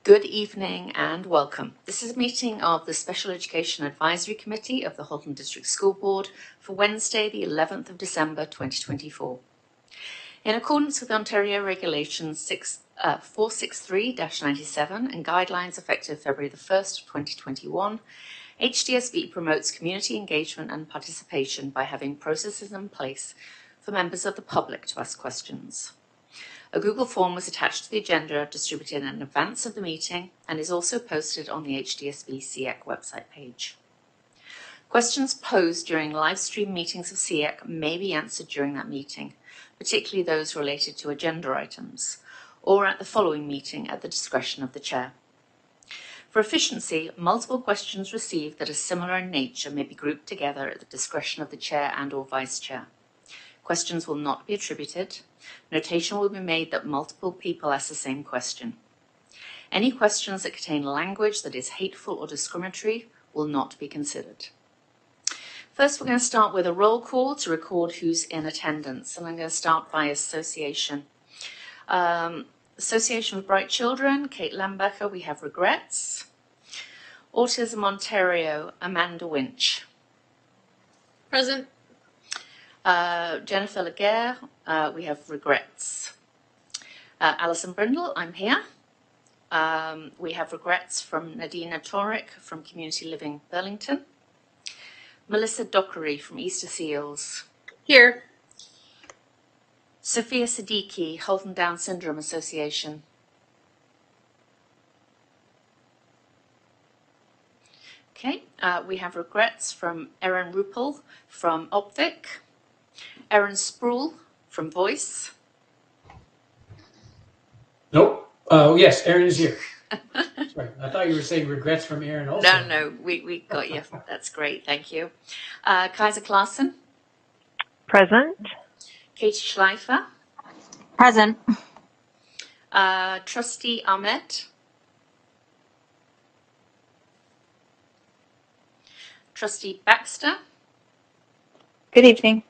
Good evening and welcome. This is a meeting of the Special Education Advisory Committee of the Halton District School Board for Wednesday, the 11th of December 2024. In accordance with Ontario Regulations 463-97 and guidelines effective February the 1st, 2021, HDSB promotes community engagement and participation by having processes in place for members of the public to ask questions. A Google form was attached to the agenda distributed in advance of the meeting and is also posted on the HDSB CEC website page. Questions posed during live stream meetings of CEC may be answered during that meeting, particularly those related to agenda items, or at the following meeting at the discretion of the chair. For efficiency, multiple questions received that are similar in nature may be grouped together at the discretion of the chair and/or vice chair. Questions will not be attributed. Notation will be made that multiple people ask the same question. Any questions that contain language that is hateful or discriminatory will not be considered. First, we're going to start with a roll call to record who's in attendance, and I'm going to start by association. Association of Bright Children, Kate Lambecker, we have regrets. Autism Ontario, Amanda Winch. Present. Jennifer Laguerre, we have regrets. Alison Brindle, I'm here. We have regrets from Nadina Torek from Community Living Burlington. Melissa Dockery from Easter Seals. Here. Sophia Siddiqui, Halton Down Syndrome Association. Okay, we have regrets from Erin Ruppel from Opvic. Erin Sproul from Voice. Nope. Yes, Erin is here. Sorry, I thought you were saying regrets from Erin also. No, we got you. That's great, thank you. Kaiser Klaassen. Present. Katie Schleifer. Present. Trustee Ahmed. Trustee Baxter. Good evening.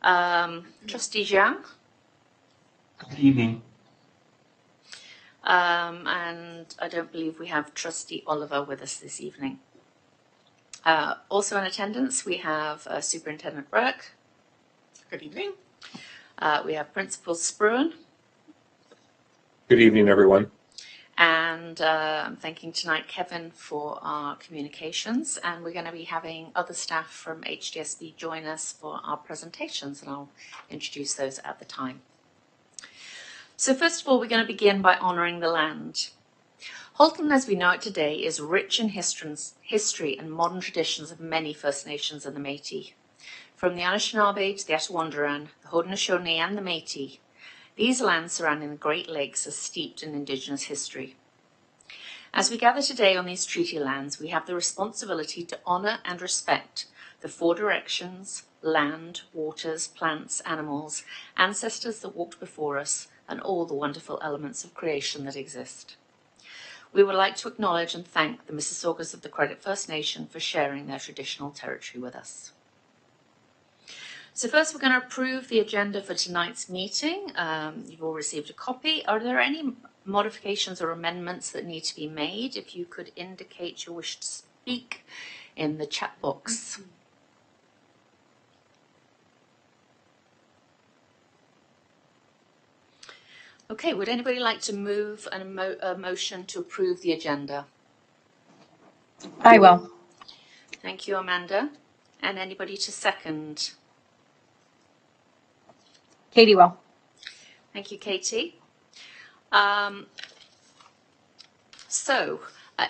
Trustee Zhang. Good evening. And I don't believe we have Trustee Oliver with us this evening. Also in attendance, we have Superintendent Burke. Good evening. We have Principal Spruan. Good evening, everyone. And I'm thanking tonight Kevin for our communications, and we're going to be having other staff from HDSB join us for our presentations, and I'll introduce those at the time. So first of all, we're going to begin by honouring the land. Halton, as we know it today, is rich in history and modern traditions of many First Nations and the Métis. From the Anishinaabe to the Attawandaran, the Haudenosaunee and the Métis, these lands surrounding the Great Lakes are steeped in Indigenous history. As we gather today on these treaty lands, we have the responsibility to honour and respect the four directions, land, waters, plants, animals, ancestors that walked before us, and all the wonderful elements of creation that exist. We would like to acknowledge and thank the Mississaugas of the Credit First Nation for sharing their traditional territory with us. So first, we're going to approve the agenda for tonight's meeting. You've all received a copy. Are there any modifications or amendments that need to be made? If you could indicate your wish to speak in the chat box. Okay, would anybody like to move a motion to approve the agenda? I will. Thank you, Amanda. And anybody to second? Katie will. Thank you, Katie.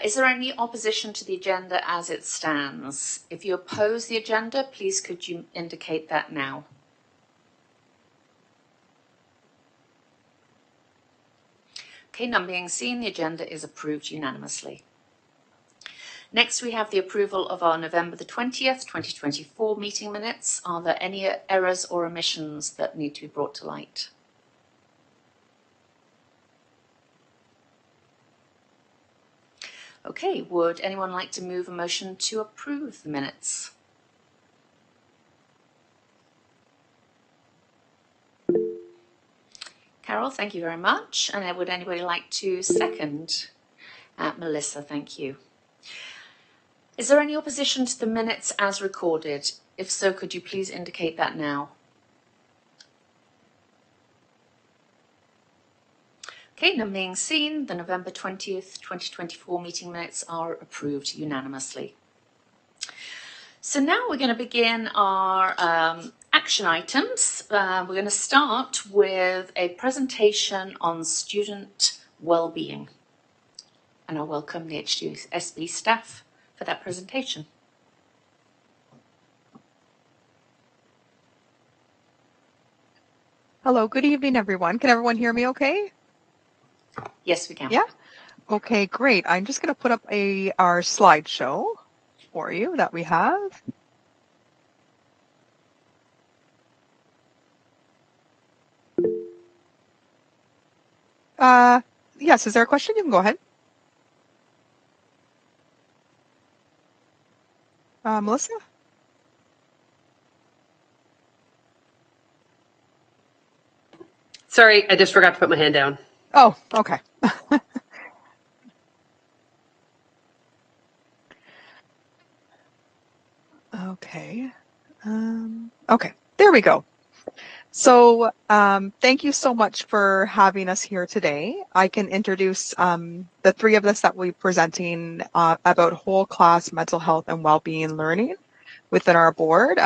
Is there any opposition to the agenda as it stands? If you oppose the agenda, please could you indicate that now? Okay, none being seen, the agenda is approved unanimously. Next, we have the approval of our November the 20th, 2024 meeting minutes. Are there any errors or omissions that need to be brought to light? Okay, would anyone like to move a motion to approve the minutes? Carol, thank you very much. And would anybody like to second? Melissa, thank you. Is there any opposition to the minutes as recorded? If so, could you please indicate that now? Okay, none being seen, the November 20th, 2024 meeting minutes are approved unanimously. So now we're going to begin our action items. We're going to start with a presentation on student well-being. And I welcome the HDSB staff for that presentation. Hello, good evening, everyone. Can everyone hear me okay? Yes, we can. Yeah? Okay, great. I'm just going to put up our slideshow for you that we have. Yes, is there a question? You can go ahead. Melissa? Sorry, I just forgot to put my hand down. Oh, okay. Okay. Okay, there we go. So thank you so much for having us here today. I can introduce the three of us that we're presenting about whole class mental health and well-being learning within our board.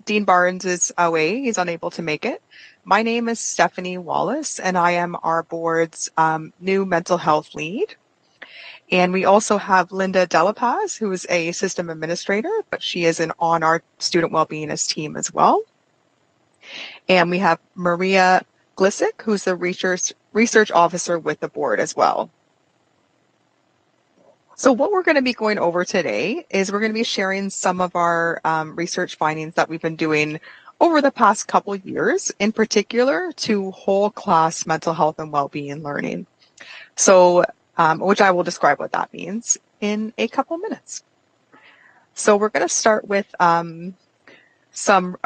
Dean Barnes is away. He's unable to make it. My name is Stephanie Wallace, and I am our board's new mental health lead. And we also have Linda Delapaz, who is a system administrator, but she is on our student well-beingist team as well. And we have Maria Glisick, who's the research officer with the board as well. So what we're going to be going over today is we're going to be sharing some of our research findings that we've been doing over the past couple of years, in particular to whole class mental health and well-being learning. So, which I will describe what that means in a couple minutes. So we're going to start with a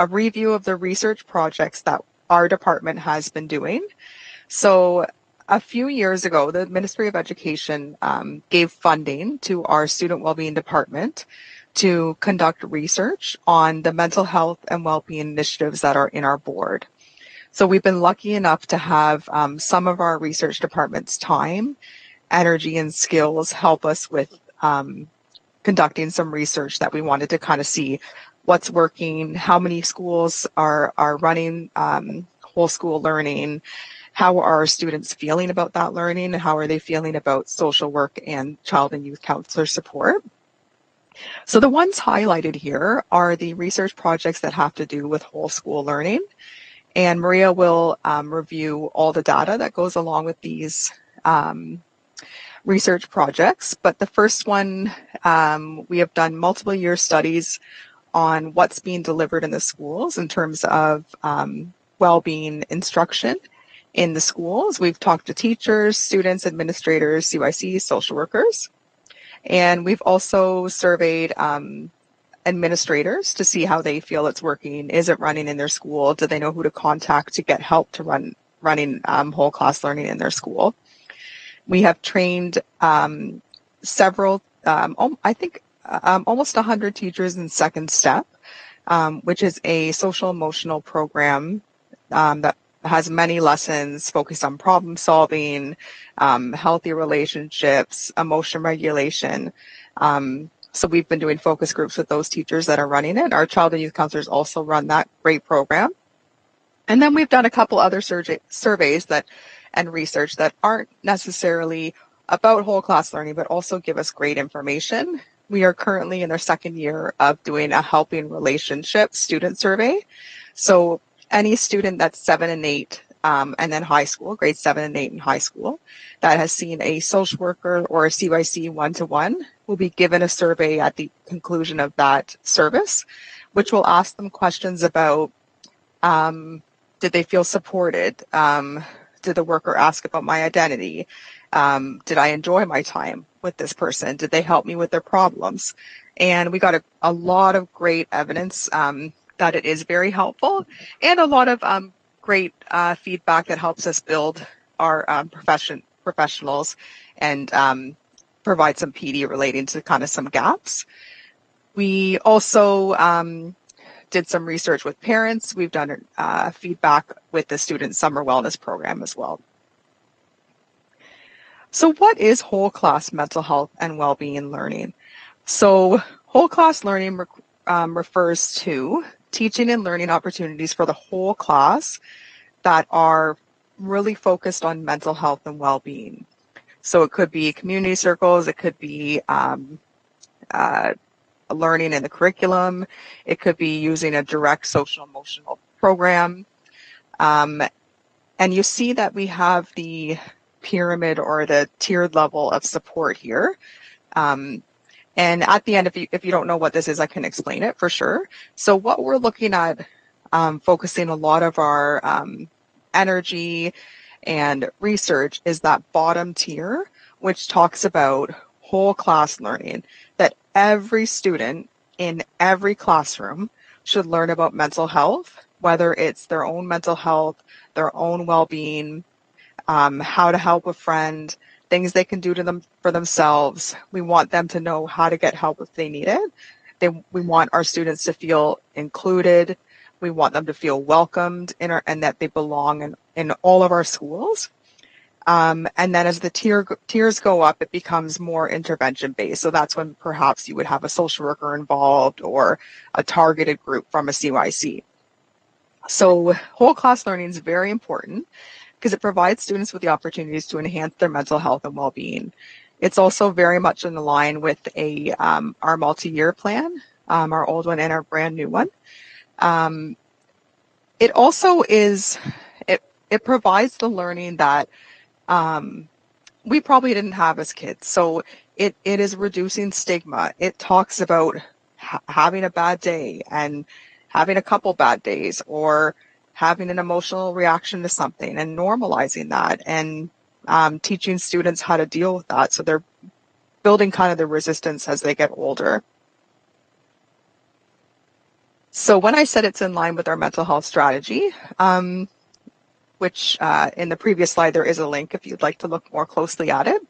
review of the research projects that our department has been doing. So a few years ago, the Ministry of Education gave funding to our student wellbeing department to conduct research on the mental health and wellbeing initiatives that are in our board. So we've been lucky enough to have some of our research department's time, energy, and skills help us with conducting some research that we wanted to kind of see what's working, how many schools are running whole school learning, how are our students feeling about that learning, and how are they feeling about social work and child and youth counselor support. So the ones highlighted here are the research projects that have to do with whole school learning. And Maria will review all the data that goes along with these research projects. But the first one, we have done multiple year studies on what's being delivered in the schools in terms of well-being instruction in the schools. We've talked to teachers, students, administrators, CYCs, social workers. And we've also surveyed administrators to see how they feel it's working. Is it running in their school? Do they know who to contact to get help to running whole class learning in their school? We have trained several, I think almost 100 teachers in Second Step, which is a social emotional program that has many lessons focused on problem solving, healthy relationships, emotion regulation. So we've been doing focus groups with those teachers that are running it. Our child and youth counselors also run that great program. And then we've done a couple other surveys and research that aren't necessarily about whole class learning, but also give us great information. We are currently in their second year of doing a helping relationship student survey. So any student that's 7 and 8, and then high school, grades 7 and 8 in high school, that has seen a social worker or a CYC one-to-one will be given a survey at the conclusion of that service, which will ask them questions about, did they feel supported? Did the worker ask about my identity? Did I enjoy my time with this person? Did they help me with their problems? And we got a lot of great evidence that it is very helpful, and a lot of great feedback that helps us build our professionals and provide some PD relating to kind of some gaps. We also did some research with parents. We've done feedback with the student summer wellness program as well. So what is whole class mental health and well-being learning? So whole class learning refers to teaching and learning opportunities for the whole class that are really focused on mental health and well-being. So it could be community circles, it could be learning in the curriculum, it could be using a direct social emotional program. And you see that we have the pyramid or the tiered level of support here. And at the end, if you don't know what this is, I can explain it for sure. So what we're looking at, focusing a lot of our energy and research is that bottom tier, which talks about whole class learning, that every student in every classroom should learn about mental health, whether it's their own mental health, their own well-being, how to help a friend, things they can do to them for themselves. We want them to know how to get help if they need it. We want our students to feel included. We want them to feel welcomed and that they belong in all of our schools. And then as the tiers go up, it becomes more intervention based. So that's when perhaps you would have a social worker involved or a targeted group from a CYC. So whole class learning is very important because it provides students with the opportunities to enhance their mental health and well-being. It's also very much in line with our multi-year plan, our old one and our brand new one. It also is, it provides the learning that we probably didn't have as kids. So it is reducing stigma. It talks about having a bad day and having a couple bad days or having an emotional reaction to something and normalizing that and teaching students how to deal with that. So they're building kind of the resistance as they get older. So when I said it's in line with our mental health strategy, which in the previous slide, there is a link if you'd like to look more closely at it.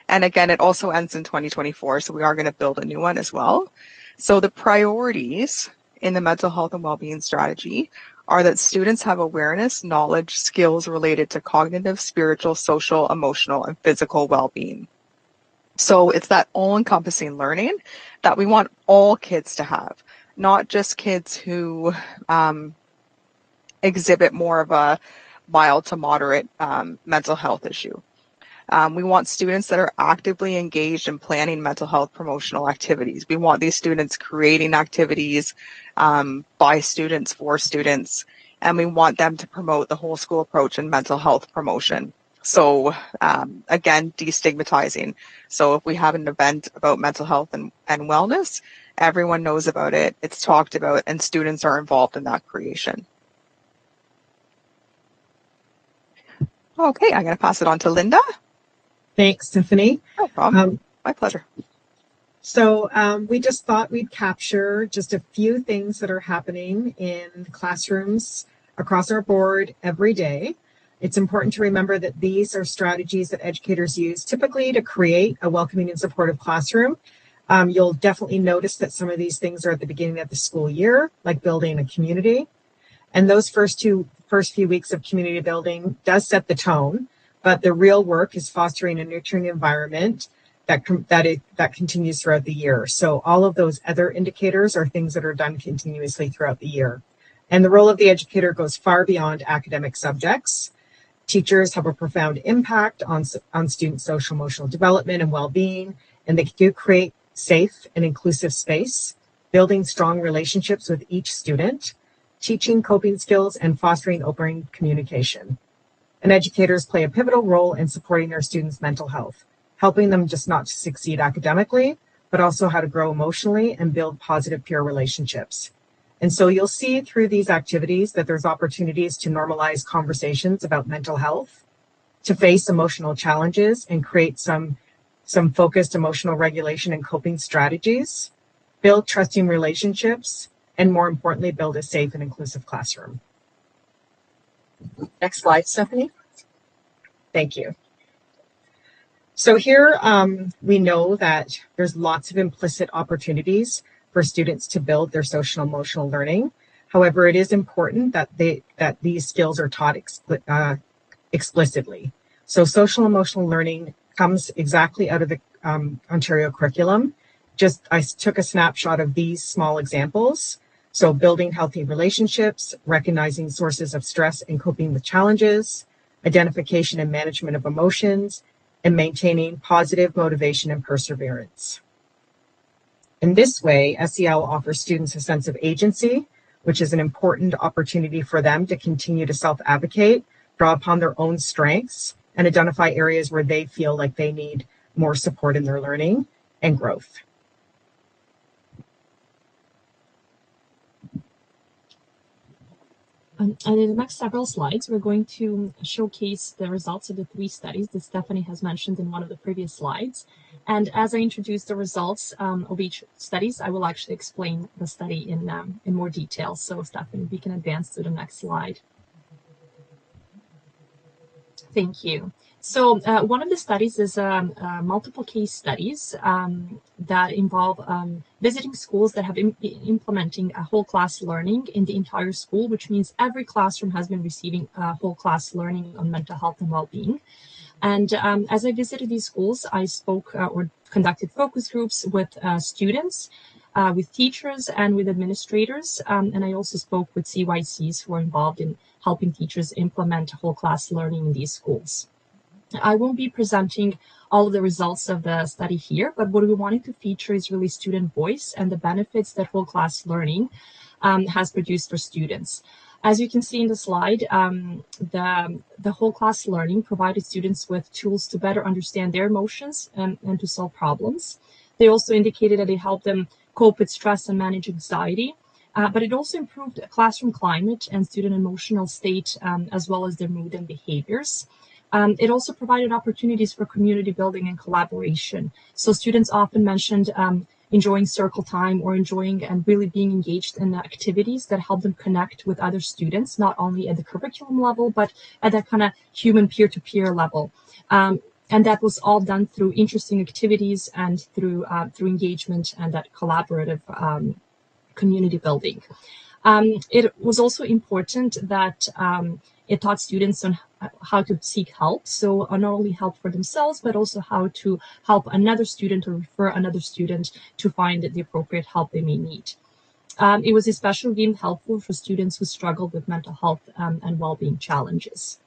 And again, it also ends in 2024, so we are going to build a new one as well. So the priorities in the mental health and well-being strategy are that students have awareness, knowledge, skills related to cognitive, spiritual, social, emotional, and physical well-being. So it's that all-encompassing learning that we want all kids to have, not just kids who exhibit more of a mild to moderate mental health issue. We want students that are actively engaged in planning mental health promotional activities. We want these students creating activities by students for students, and we want them to promote the whole school approach in mental health promotion. So again, destigmatizing. So if we have an event about mental health and wellness, everyone knows about it, it's talked about, and students are involved in that creation. Okay, I'm going to pass it on to Linda. Thanks, Tiffany. No problem. My pleasure. So we just thought we'd capture just a few things that are happening in classrooms across our board every day. It's important to remember that these are strategies that educators use typically to create a welcoming and supportive classroom. You'll definitely notice that some of these things are at the beginning of the school year, like building a community. And those first few weeks of community building does set the tone, but the real work is fostering a nurturing environment that continues throughout the year. So all of those other indicators are things that are done continuously throughout the year. And the role of the educator goes far beyond academic subjects. Teachers have a profound impact on student social emotional development and well-being, and they do create safe and inclusive space, building strong relationships with each student, teaching coping skills, and fostering open communication. And educators play a pivotal role in supporting their students' mental health, helping them just not to succeed academically, but also how to grow emotionally and build positive peer relationships. And so you'll see through these activities that there's opportunities to normalize conversations about mental health, to face emotional challenges and create some focused emotional regulation and coping strategies, build trusting relationships, and more importantly, build a safe and inclusive classroom. Next slide, Stephanie. Thank you. So here we know that there's lots of implicit opportunities for students to build their social and emotional learning. However, it is important that these skills are taught explicitly. So social emotional learning comes exactly out of the Ontario curriculum. I took a snapshot of these small examples. So building healthy relationships, recognizing sources of stress and coping with challenges, identification and management of emotions, and maintaining positive motivation and perseverance. In this way, SEL offers students a sense of agency, which is an important opportunity for them to continue to self-advocate, draw upon their own strengths, and identify areas where they feel like they need more support in their learning and growth. And in the next several slides, we're going to showcase the results of the 3 studies that Stephanie has mentioned in one of the previous slides. And as I introduce the results of each studies, I will actually explain the study in more detail. So Stephanie, we can advance to the next slide. Thank you. So one of the studies is multiple case studies that involve visiting schools that have been implementing a whole class learning in the entire school, which means every classroom has been receiving whole class learning on mental health and well-being. And as I visited these schools, I spoke or conducted focus groups with students, with teachers, and with administrators. And I also spoke with CYCs who are involved in helping teachers implement whole class learning in these schools. I won't be presenting all of the results of the study here, but what we wanted to feature is really student voice and the benefits that whole class learning has produced for students. As you can see in the slide, the whole class learning provided students with tools to better understand their emotions and to solve problems. They also indicated that it helped them cope with stress and manage anxiety, but it also improved classroom climate and student emotional state, as well as their mood and behaviors. It also provided opportunities for community building and collaboration. So students often mentioned enjoying circle time or enjoying and really being engaged in activities that help them connect with other students, not only at the curriculum level, but at that kind of human peer-to-peer level. And that was all done through interesting activities and through engagement and that collaborative community building. It was also important that it taught students on how to seek help. So not only help for themselves, but also how to help another student or refer another student to find the appropriate help they may need. It was especially deemed helpful for students who struggled with mental health and well-being challenges.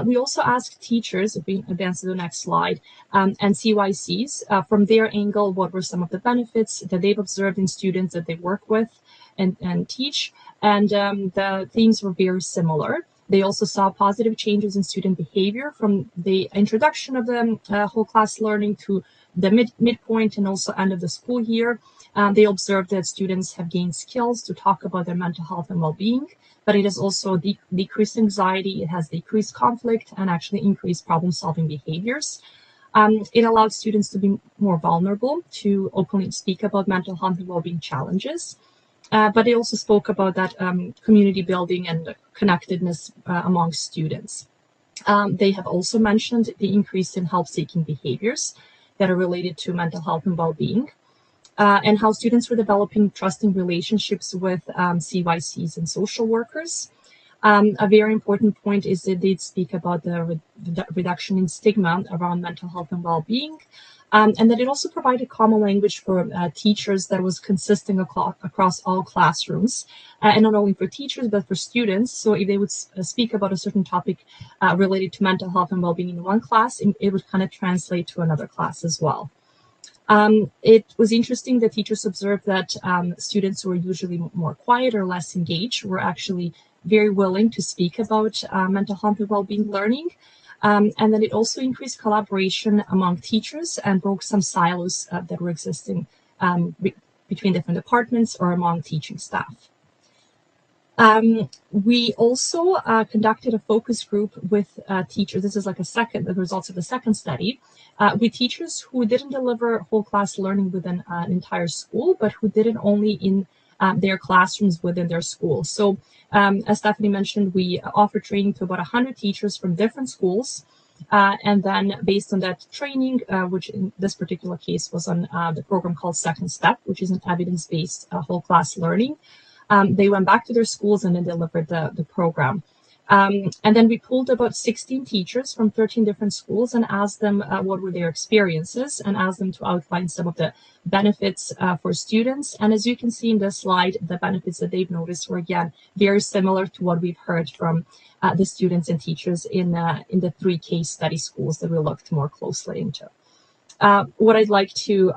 We also asked teachers, if we advance to the next slide, and CYCs from their angle, what were some of the benefits that they've observed in students that they work with and teach. And the themes were very similar. They also saw positive changes in student behavior from the introduction of the whole class learning to the midpoint and also end of the school year. They observed that students have gained skills to talk about their mental health and well-being, but it has also decreased anxiety, it has decreased conflict, and actually increased problem-solving behaviors. It allowed students to be more vulnerable to openly speak about mental health and well-being challenges. But they also spoke about that community building and connectedness among students. They have also mentioned the increase in help-seeking behaviors that are related to mental health and well-being, and how students were developing trusting relationships with CYCs and social workers. A very important point is that they speak about the reduction in stigma around mental health and well-being, and that it also provided common language for teachers that was consistent across all classrooms, and not only for teachers, but for students. So if they would speak about a certain topic related to mental health and well-being in one class, it would kind of translate to another class as well. It was interesting that teachers observed that students who were usually more quiet or less engaged were actually very willing to speak about mental health and well-being learning. And then it also increased collaboration among teachers and broke some silos that were existing between different departments or among teaching staff. We also conducted a focus group with teachers. This is like the results of the second study, with teachers who didn't deliver whole class learning within an entire school, but who did it only in their classrooms within their schools. So as Stephanie mentioned, we offer training to about 100 teachers from different schools. And then based on that training, which in this particular case was on the program called Second Step, which is an evidence-based whole class learning, they went back to their schools and then delivered the program. And then we pulled about 16 teachers from 13 different schools and asked them what were their experiences and asked them to outline some of the benefits for students. And as you can see in this slide, the benefits that they've noticed were, again, very similar to what we've heard from the students and teachers in the 3 case study schools that we looked more closely into. What I'd like to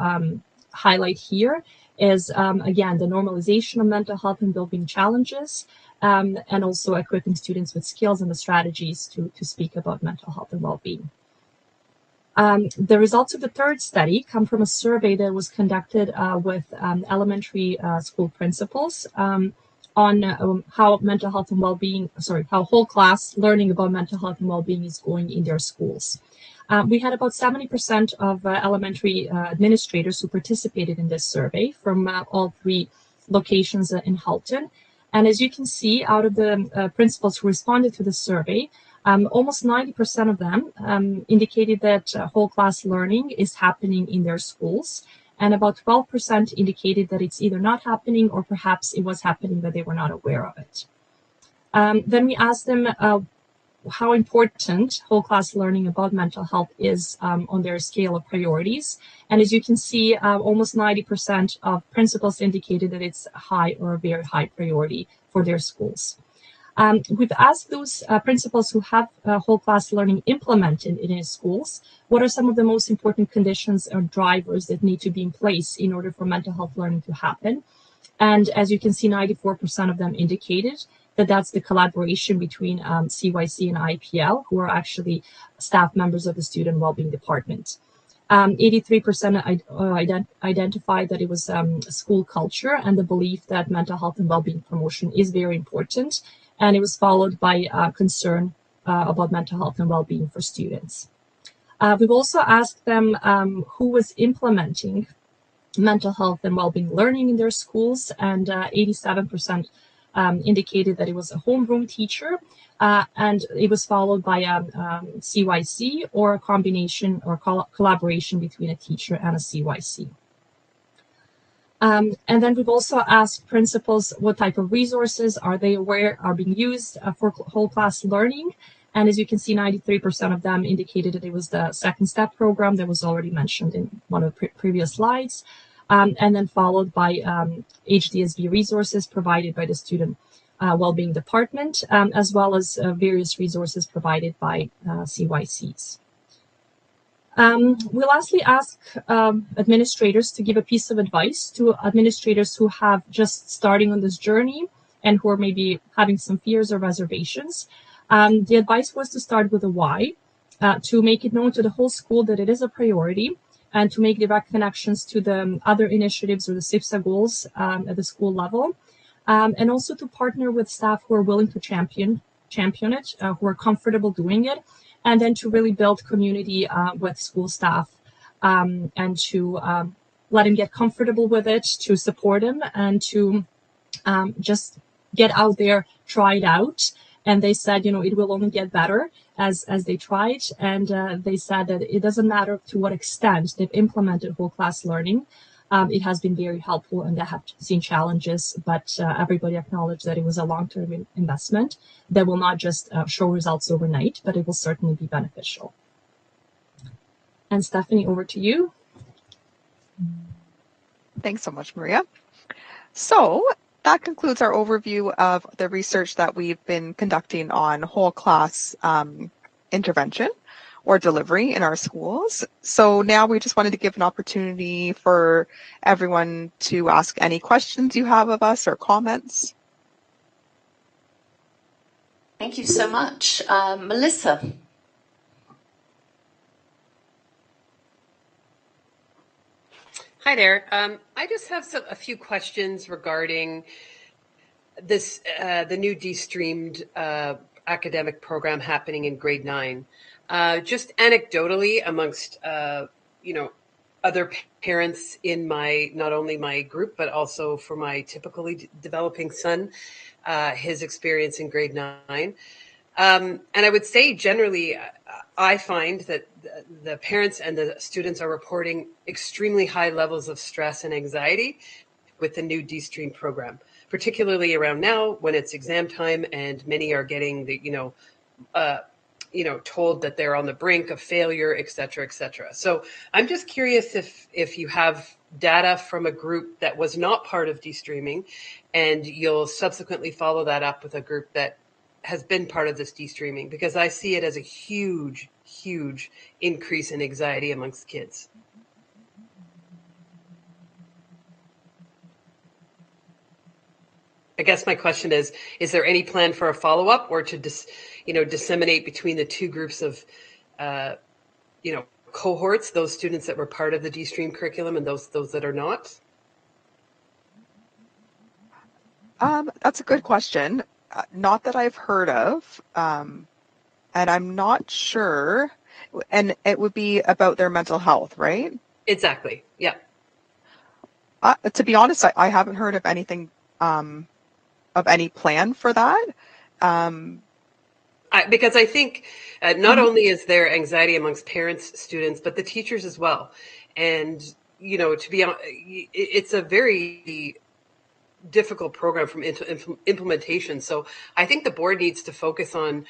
highlight here is, again, the normalization of mental health and well-being challenges, and also equipping students with skills and the strategies to speak about mental health and well-being. The results of the 3rd study come from a survey that was conducted with elementary school principals on how mental health and well-being, how whole class learning about mental health and well-being is going in their schools. We had about 70% of elementary administrators who participated in this survey from all 3 locations in Halton. And as you can see, out of the principals who responded to the survey, almost 90% of them indicated that whole class learning is happening in their schools. And about 12% indicated that it's either not happening or perhaps it was happening, but they were not aware of it. Then we asked them how important whole class learning about mental health is on their scale of priorities. And as you can see, almost 90% of principals indicated that it's a high or a very high priority for their schools. We've asked those principals who have whole class learning implemented in their schools, what are some of the most important conditions or drivers that need to be in place in order for mental health learning to happen? And as you can see, 94% of them indicated that that's the collaboration between CYC and IPL, who are actually staff members of the Student Wellbeing Department. 83% identified that it was school culture and the belief that mental health and well-being promotion is very important. And it was followed by concern about mental health and well-being for students. We've also asked them who was implementing mental health and well-being learning in their schools, and 87% indicated that it was a homeroom teacher, and it was followed by CYC or a combination or collaboration between a teacher and a CYC. And then we've also asked principals what type of resources are they aware are being used for whole class learning. And as you can see, 93% of them indicated that it was the Second Step program that was already mentioned in one of the previous slides, and then followed by HDSB resources provided by the Student Wellbeing Department, as well as various resources provided by CYCs. We lastly ask administrators to give a piece of advice to administrators who have just starting on this journey and who are maybe having some fears or reservations. The advice was to start with a why, to make it known to the whole school that it is a priority, and to make direct connections to the other initiatives or the CIFSA goals at the school level, and also to partner with staff who are willing to champion it, who are comfortable doing it, and then to really build community with school staff and to let them get comfortable with it, to support them, and to just get out there, try it out. And they said, it will only get better as they try it. And they said that it doesn't matter to what extent they've implemented whole class learning. It has been very helpful, and they have seen challenges, but everybody acknowledged that it was a long-term investment that will not just show results overnight, but it will certainly be beneficial. And Stephanie, over to you. Thanks so much, Maria. So that concludes our overview of the research that we've been conducting on whole class intervention or delivery in our schools. So now we just wanted to give an opportunity for everyone to ask any questions you have of us or comments. Thank you so much. Melissa. Hi there. I just have a few questions regarding this, the new de-streamed academic program happening in grade 9. Just anecdotally amongst, other parents in not only my group, but also for my typically developing son, his experience in grade 9. And I would say generally, I find that the parents and the students are reporting extremely high levels of stress and anxiety with the new D-Stream program, particularly around now when it's exam time and many are getting told that they're on the brink of failure, et cetera, et cetera. So I'm just curious if you have data from a group that was not part of D-Streaming, and you'll subsequently follow that up with a group that has been part of this D-Streaming, because I see it as a huge, huge increase in anxiety amongst kids. I guess my question is there any plan for a follow-up or to disseminate between the two groups of, cohorts, those students that were part of the D-Stream curriculum and those that are not? That's a good question. Not that I've heard of, and I'm not sure. And it would be about their mental health, right? Exactly. Yeah. To be honest, I haven't heard of anything, of any plan for that. Because I think not only is there anxiety amongst parents, students, but the teachers as well. And, to be honest, it's a very difficult program from implementation. So I think the board needs to focus on,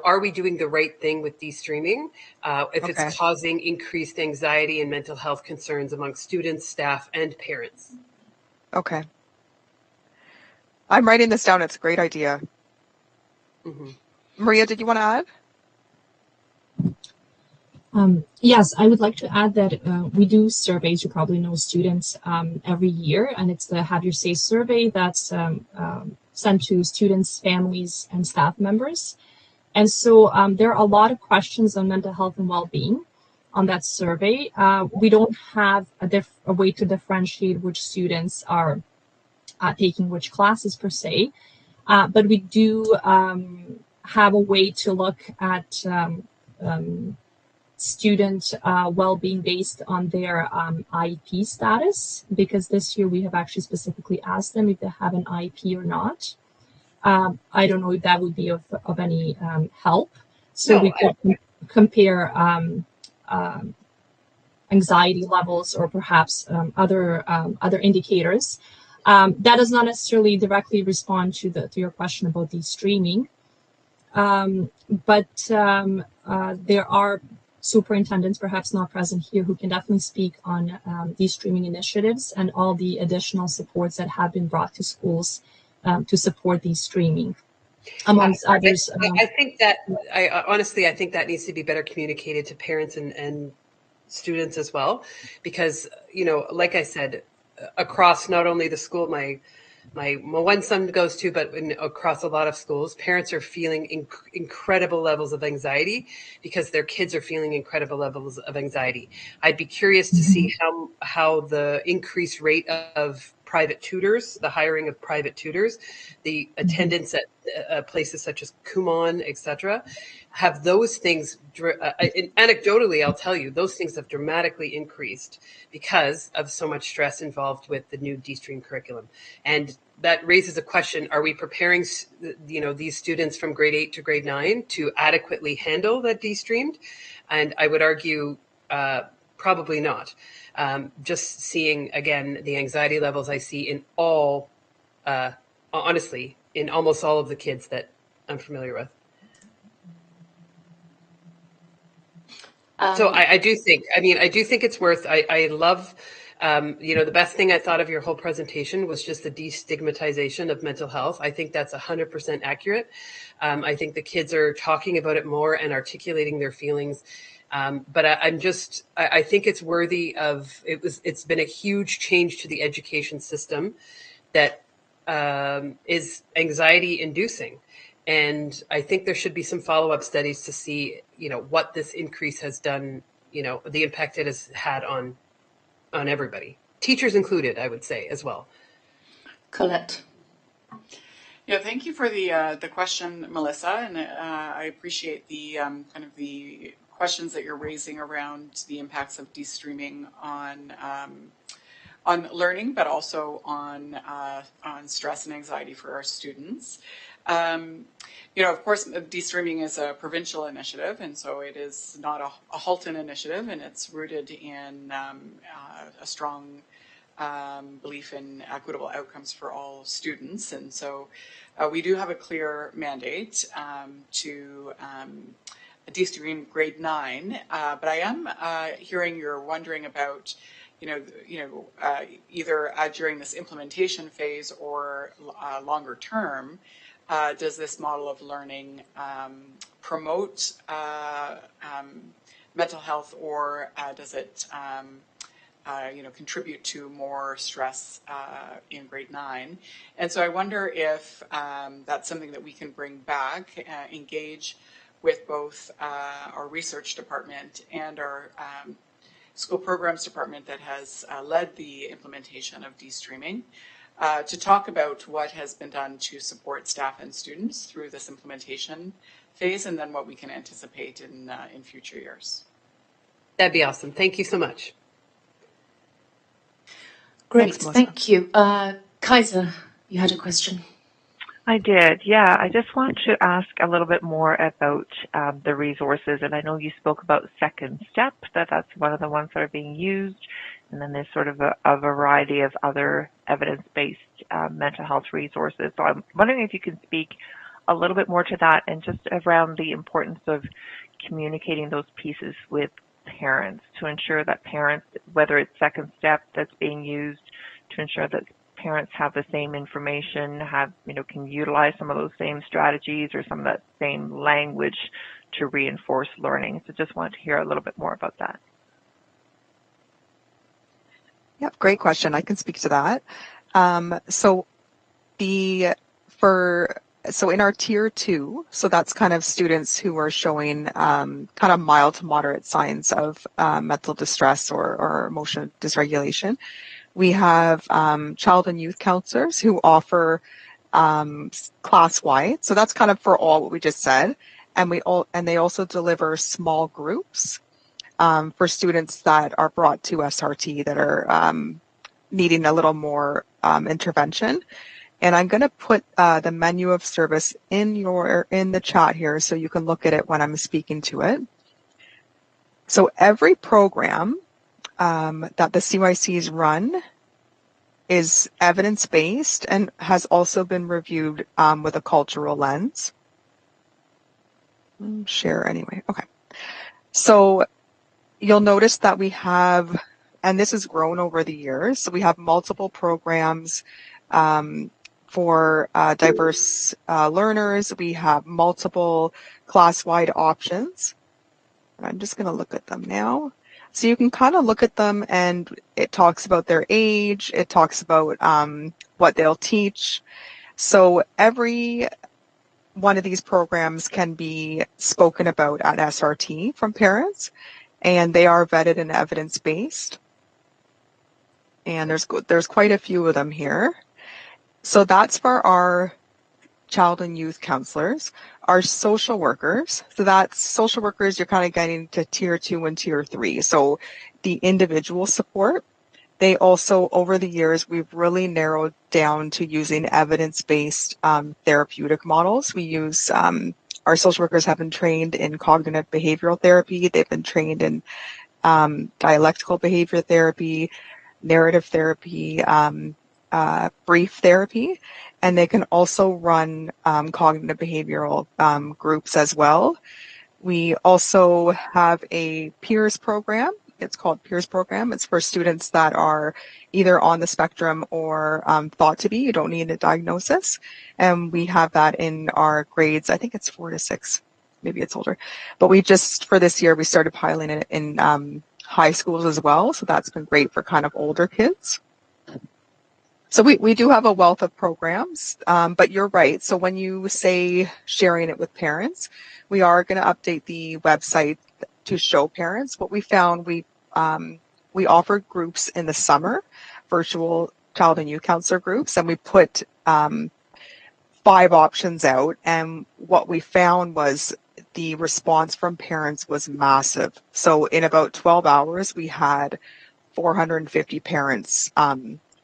are we doing the right thing with de-streaming? If it's causing increased anxiety and mental health concerns among students, staff, and parents. Okay. I'm writing this down. It's a great idea. Mm-hmm. Maria, did you want to add? Yes, I would like to add that we do surveys, you probably know, students every year, and it's the Have Your Say survey that's sent to students, families, and staff members. And so there are a lot of questions on mental health and well-being on that survey. We don't have a way to differentiate which students are taking which classes per se, but we do have a way to look at student well-being based on their IEP status, because this year we have actually specifically asked them if they have an IEP or not. I don't know if that would be of any help. So we could compare anxiety levels or perhaps other indicators. That does not necessarily directly respond to your question about the streaming, but there are superintendents, perhaps not present here, who can definitely speak on these streaming initiatives and all the additional supports that have been brought to schools to support these streaming, amongst others. I think that, honestly, I think that needs to be better communicated to parents and students as well, because, like I said, across not only the school my one son goes to, but across a lot of schools, parents are feeling incredible levels of anxiety because their kids are feeling incredible levels of anxiety. I'd be curious to see how the increased rate of private tutors, the hiring of private tutors, the attendance at places such as Kumon, et cetera, have those things, anecdotally, I'll tell you, those things have dramatically increased because of so much stress involved with the new D-Stream curriculum. And that raises a question, are we preparing, these students from grade 8 to grade 9 to adequately handle that D-Streamed? And I would argue probably not. Just seeing, again, the anxiety levels I see in all, honestly, in almost all of the kids that I'm familiar with. So I do think it's worth, I love, the best thing I thought of your whole presentation was just the destigmatization of mental health. I think that's 100% accurate. I think the kids are talking about it more and articulating their feelings. But I think it's worthy of, it's been a huge change to the education system that is anxiety inducing. And I think there should be some follow-up studies to see, what this increase has done, the impact it has had on everybody, teachers included, I would say as well. Colette. Yeah, thank you for the question, Melissa, and I appreciate the kind of the questions that you're raising around the impacts of de-streaming on learning, but also on stress and anxiety for our students. Of course, de-streaming is a provincial initiative, and so it is not a Halton initiative, and it's rooted in a strong belief in equitable outcomes for all students. And so we do have a clear mandate to de-stream grade 9, but I am hearing you're wondering about either during this implementation phase or longer term, does this model of learning promote mental health, or does it contribute to more stress in grade 9? And so I wonder if that's something that we can bring back, engage with both our research department and our school programs department that has led the implementation of de-streaming, to talk about what has been done to support staff and students through this implementation phase, and then what we can anticipate in future years. That'd be awesome. Thank you so much. Great, Thanks, thank you. Kaiser, you had a question. I did, yeah. I just want to ask a little bit more about the resources. And I know you spoke about Second Step, that's one of the ones that are being used. And then there's sort of a variety of other evidence-based mental health resources. So I'm wondering if you can speak a little bit more to that, and just around the importance of communicating those pieces with parents to ensure that parents, whether it's Second Step that's being used, to ensure that parents have the same information, can utilize some of those same strategies or some of that same language to reinforce learning. So just wanted to hear a little bit more about that. Yep, great question. I can speak to that. So in our tier 2, so that's kind of students who are showing kind of mild to moderate signs of mental distress or emotional dysregulation. We have child and youth counselors who offer class-wide. So that's kind of for all what we just said. And they also deliver small groups for students that are brought to SRT that are needing a little more intervention. And I'm going to put the menu of service in the chat here so you can look at it when I'm speaking to it. So every program that the CYCs run is evidence-based and has also been reviewed with a cultural lens. Share anyway. Okay. So you'll notice that we have, and this has grown over the years, so we have multiple programs for diverse learners. We have multiple class-wide options. I'm just going to look at them now. So you can kind of look at them, and it talks about their age. It talks about what they'll teach. So every one of these programs can be spoken about at SRT from parents, and they are vetted and evidence-based. And there's quite a few of them here. So that's for our child and youth counselors. Our social workers, so that's social workers, you're kind of getting to tier 2 and tier 3. So the individual support, they also, over the years, we've really narrowed down to using evidence-based therapeutic models. We use, our social workers have been trained in cognitive behavioral therapy. They've been trained in dialectical behavior therapy, narrative therapy, brief therapy, and they can also run cognitive behavioral groups as well. We also have a peers program. It's called Peers Program. It's for students that are either on the spectrum or thought to be. You don't need a diagnosis. And we have that in our grades. I think it's 4 to 6. Maybe it's older. But we just, for this year, we started piloting it in high schools as well. So that's been great for kind of older kids. So we do have a wealth of programs, but you're right. So when you say sharing it with parents, we are going to update the website to show parents. What we found, we offered groups in the summer, virtual child and youth counselor groups, and we put 5 options out. And what we found was the response from parents was massive. So in about 12 hours, we had 450 parents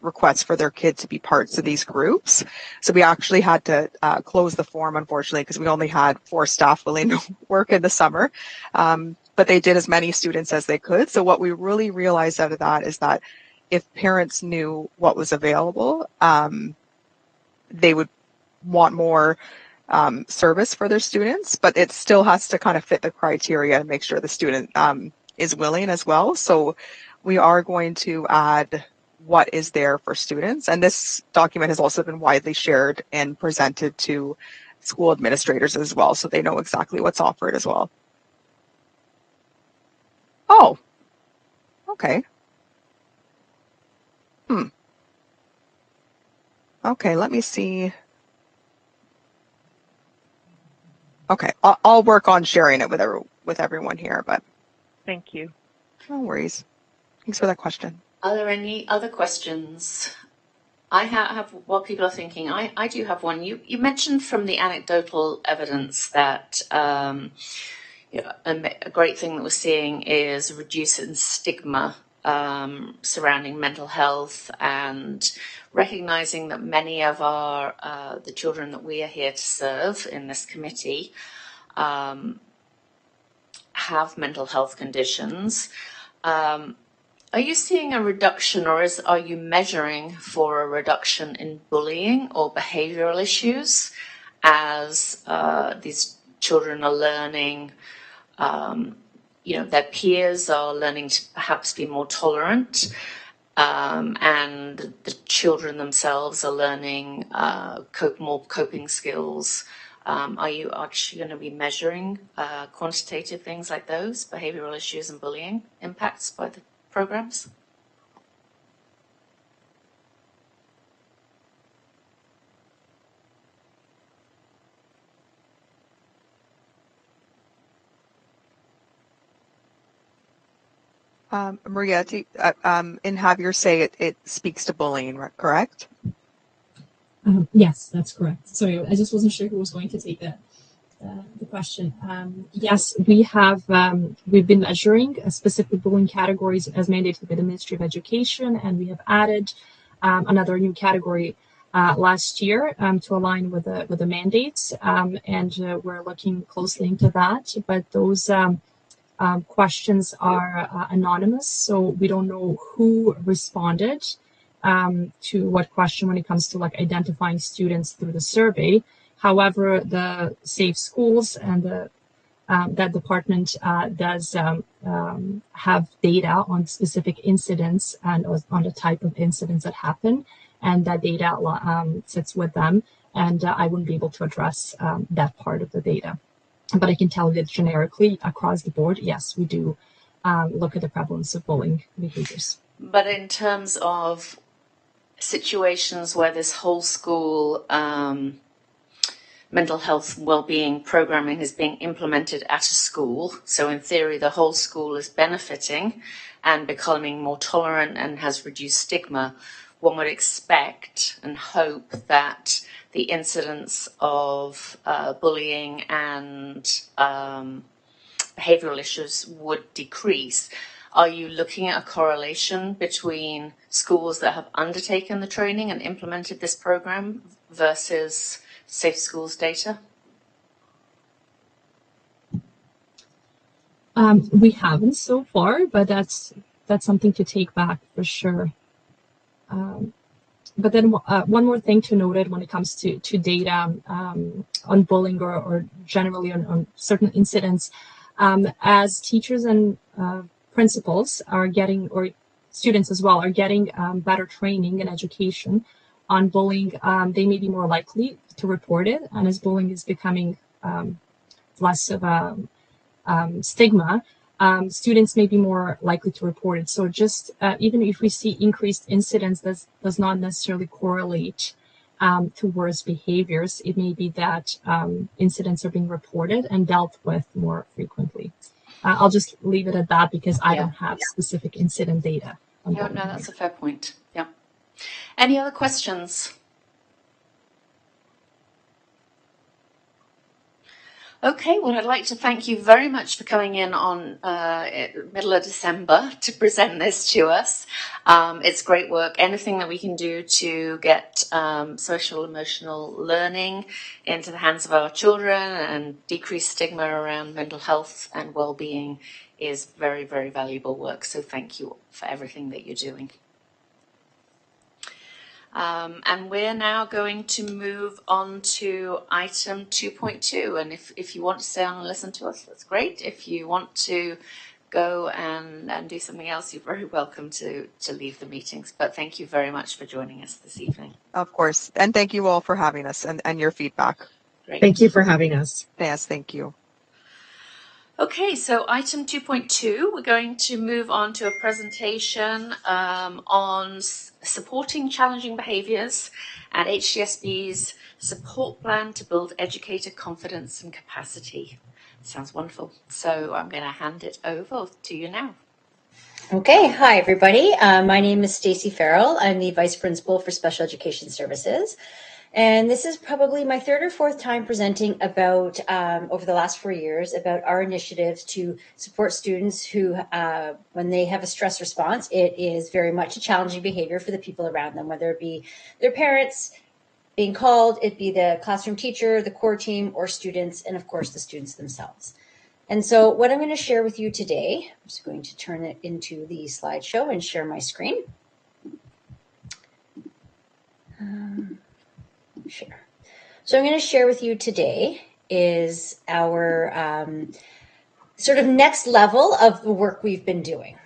requests for their kids to be parts of these groups. So we actually had to close the form, unfortunately, because we only had 4 staff willing to work in the summer. But they did as many students as they could. So what we really realized out of that is that if parents knew what was available, they would want more service for their students, but it still has to kind of fit the criteria and make sure the student is willing as well. So we are going to add what is there for students. And this document has also been widely shared and presented to school administrators as well, so they know exactly what's offered as well. Oh, okay. Okay, let me see. Okay, I'll work on sharing it with everyone here, but Thank you. no worries. Thanks for that question. Are there any other questions? I have what people are thinking. I do have one. You mentioned from the anecdotal evidence that a great thing that we're seeing is reducing stigma surrounding mental health, and recognizing that many of the children that we are here to serve in this committee have mental health conditions. Are you seeing a reduction, or are you measuring for a reduction in bullying or behavioral issues as these children are learning? Their peers are learning to perhaps be more tolerant, and the children themselves are learning more coping skills. Are you actually going to be measuring quantitative things like those, behavioral issues and bullying impacts by the programs? Maria, in Javier say it speaks to bullying, correct? Yes, that's correct. Sorry, I just wasn't sure who was going to take the question. Yes, we've been measuring specific bullying categories as mandated by the Ministry of Education, and we have added another new category last year to align with the mandates, and we're looking closely into that. But those questions are anonymous, so we don't know who responded to what question when it comes to identifying students through the survey. However, the Safe Schools and that department does have data on specific incidents and on the type of incidents that happen, and that data sits with them, and I wouldn't be able to address that part of the data. But I can tell you that generically across the board, yes, we do look at the prevalence of bullying behaviors. But in terms of situations where this whole school mental health well-being programming is being implemented at a school, so in theory the whole school is benefiting and becoming more tolerant and has reduced stigma, one would expect and hope that the incidence of bullying and behavioral issues would decrease. Are you looking at a correlation between schools that have undertaken the training and implemented this program versus Safe Schools data? We haven't so far, but that's something to take back for sure. But then one more thing to note when it comes to data on bullying or generally on certain incidents, as teachers and principals are getting, or students as well, are getting better training and education on bullying, they may be more likely to report it. And as bullying is becoming less of a stigma, students may be more likely to report it. So just even if we see increased incidents, that does not necessarily correlate to worse behaviors. It may be that incidents are being reported and dealt with more frequently. I'll just leave it at that because I don't have specific incident data. No, that's a fair point. Yeah. Any other questions? Okay, well, I'd like to thank you very much for coming in on middle of December to present this to us. It's great work. Anything that we can do to get social emotional learning into the hands of our children and decrease stigma around mental health and well-being is very, very valuable work. So thank you for everything that you're doing. And we're now going to move on to item 2.2. And if you want to stay on and listen to us, that's great. If you want to go and do something else, you're very welcome to leave the meetings. But thank you very much for joining us this evening. Of course. And thank you all for having us and your feedback. Great. Thank you for having us. Yes, thank you. Okay, so item 2.2, we're going to move on to a presentation on supporting challenging behaviours and HDSB's support plan to build educator confidence and capacity. Sounds wonderful. So I'm going to hand it over to you now. Okay, hi everybody. My name is Stacey Farrell. I'm the Vice Principal for Special Education Services. And this is probably my third or fourth time presenting about, over the last 4 years, about our initiatives to support students who, when they have a stress response, it is very much a challenging behavior for the people around them, whether it be their parents being called, it be the classroom teacher, the core team, or students, and of course the students themselves. And so what I'm going to share with you today, I'm just going to turn it into the slideshow and share my screen. Share. So I'm going to share with you today is our sort of next level of the work we've been doing.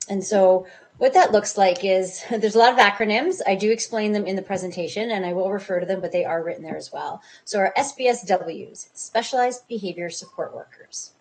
And so what that looks like is there's a lot of acronyms. I do explain them in the presentation and I will refer to them, but they are written there as well. So our SBSWs, Specialized Behavior Support Workers.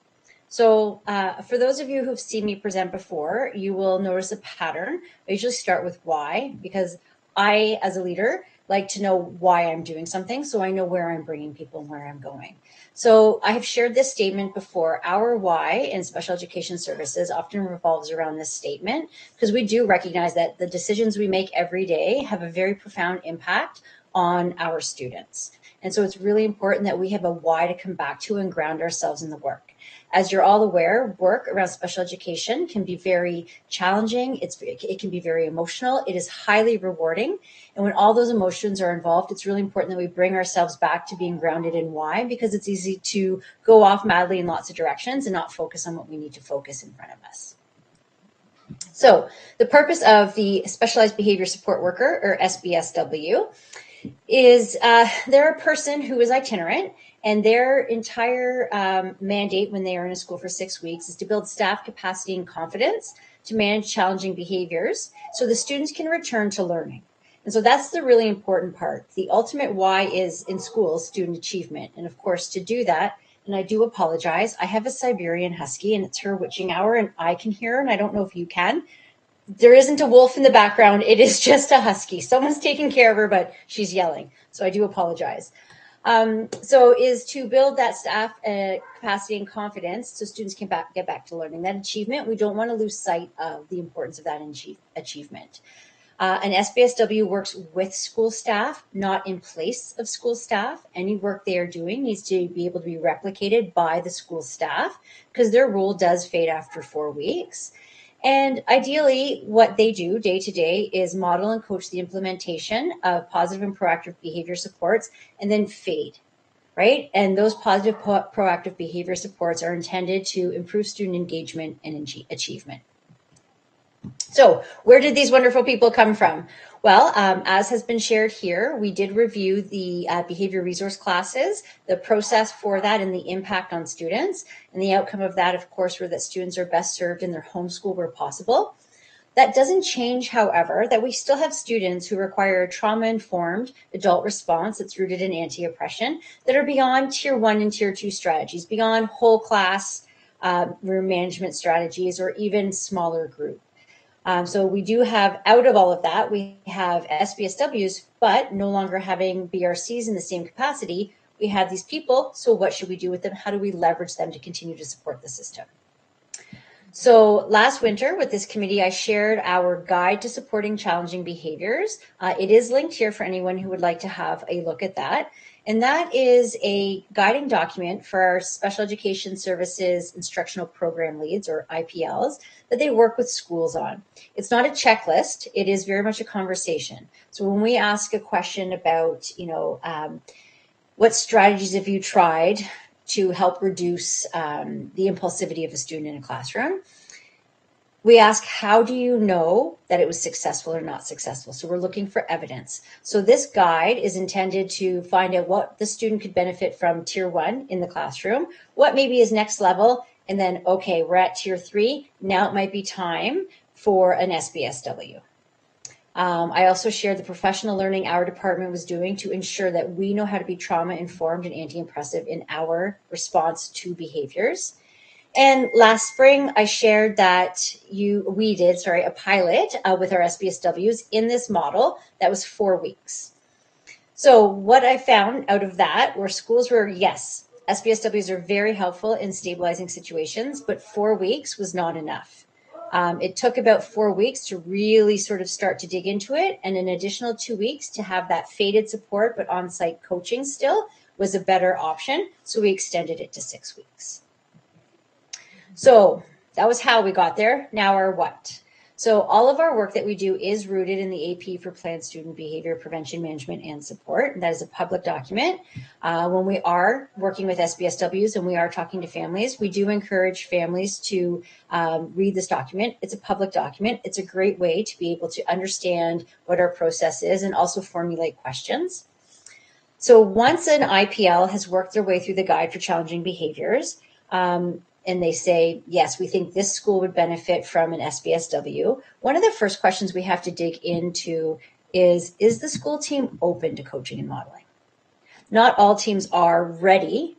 So for those of you who've seen me present before, you will notice a pattern. I usually start with why, because I, as a leader, like to know why I'm doing something so I know where I'm bringing people and where I'm going. So I have shared this statement before. Our why in special education services often revolves around this statement because we do recognize that the decisions we make every day have a very profound impact on our students. And so it's really important that we have a why to come back to and ground ourselves in the work. As you're all aware, work around special education can be very challenging. It can be very emotional. It is highly rewarding. And when all those emotions are involved, it's really important that we bring ourselves back to being grounded in why, because it's easy to go off madly in lots of directions and not focus on what we need to focus in front of us. So the purpose of the Specialized Behavior Support Worker, or SBSW, is they're a person who is itinerant, and their entire mandate when they are in a school for 6 weeks is to build staff capacity and confidence to manage challenging behaviors so the students can return to learning. And so that's the really important part. The ultimate why is in schools, student achievement. And of course, to do that, and I do apologize, I have a Siberian Husky and it's her witching hour and I can hear her and I don't know if you can. There isn't a wolf in the background. It is just a Husky. Someone's taking care of her, but she's yelling. So I do apologize. So is to build that staff capacity and confidence so students can get back to learning. That achievement, we don't want to lose sight of the importance of that achievement. An SBSW works with school staff, not in place of school staff. Any work they are doing needs to be able to be replicated by the school staff because their role does fade after 4 weeks. And ideally, what they do day to day is model and coach the implementation of positive and proactive behavior supports and then fade, right? And those positive proactive behavior supports are intended to improve student engagement and achievement. So where did these wonderful people come from? Well, as has been shared here, we did review the behavior resource classes, the process for that and the impact on students. And the outcome of that, of course, were that students are best served in their home school where possible. That doesn't change, however, that we still have students who require a trauma-informed adult response that's rooted in anti-oppression that are beyond Tier 1 and Tier 2 strategies, beyond whole class room management strategies, or even smaller group. So we do have, out of all of that, we have SBSWs, but no longer having BRCs in the same capacity. We have these people, so what should we do with them? How do we leverage them to continue to support the system? So last winter with this committee, I shared our guide to supporting challenging behaviors. It is linked here for anyone who would like to have a look at that. And that is a guiding document for our special education services instructional program leads, or IPLs, that they work with schools on. It's not a checklist. It is very much a conversation. So when we ask a question about, what strategies have you tried to help reduce the impulsivity of a student in a classroom, we ask, how do you know that it was successful or not successful? So we're looking for evidence. So this guide is intended to find out what the student could benefit from tier 1 in the classroom, what maybe is next level, and then, okay, we're at tier 3. Now it might be time for an SBSW. I also shared the professional learning our department was doing to ensure that we know how to be trauma-informed and anti-impressive in our response to behaviors. And last spring, I shared that we did a pilot with our SBSWs in this model that was 4 weeks. So what I found out of that were schools were, yes, SBSWs are very helpful in stabilizing situations, but 4 weeks was not enough. It took about 4 weeks to really sort of start to dig into it, and an additional 2 weeks to have that phased support, but on-site coaching still was a better option. So we extended it to 6 weeks. So that was how we got there. Now our what? So all of our work that we do is rooted in the AP for Planned Student Behavior Prevention, Management, and Support. And that is a public document. When we are working with SBSWs and we are talking to families, we do encourage families to read this document. It's a public document. It's a great way to be able to understand what our process is and also formulate questions. So once an IPL has worked their way through the guide for challenging behaviors, and they say, yes, we think this school would benefit from an SBSW, one of the first questions we have to dig into is the school team open to coaching and modeling? Not all teams are ready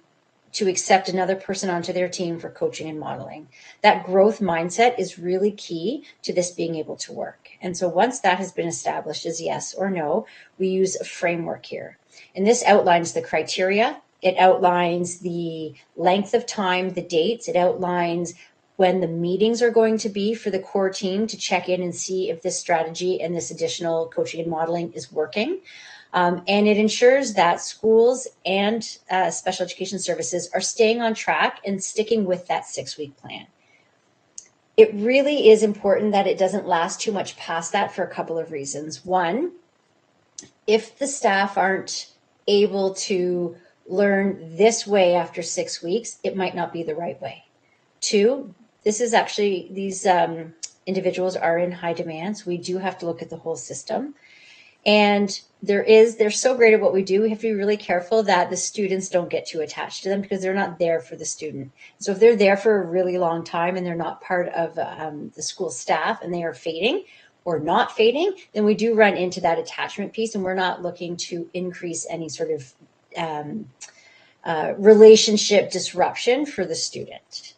to accept another person onto their team for coaching and modeling. That growth mindset is really key to this being able to work. And so once that has been established as yes or no, we use a framework here. And this outlines the criteria. It outlines the length of time, the dates. It outlines when the meetings are going to be for the core team to check in and see if this strategy and this additional coaching and modeling is working. And it ensures that schools and special education services are staying on track and sticking with that 6-week plan. It really is important that it doesn't last too much past that for a couple of reasons. One, if the staff aren't able to learn this way after 6 weeks, it might not be the right way. Two, this is actually, these individuals are in high demand, so we do have to look at the whole system. And they're so great at what we do, we have to be really careful that the students don't get too attached to them because they're not there for the student. So if they're there for a really long time and they're not part of the school staff and they are fading or not fading, then we do run into that attachment piece, and we're not looking to increase any sort of relationship disruption for the student.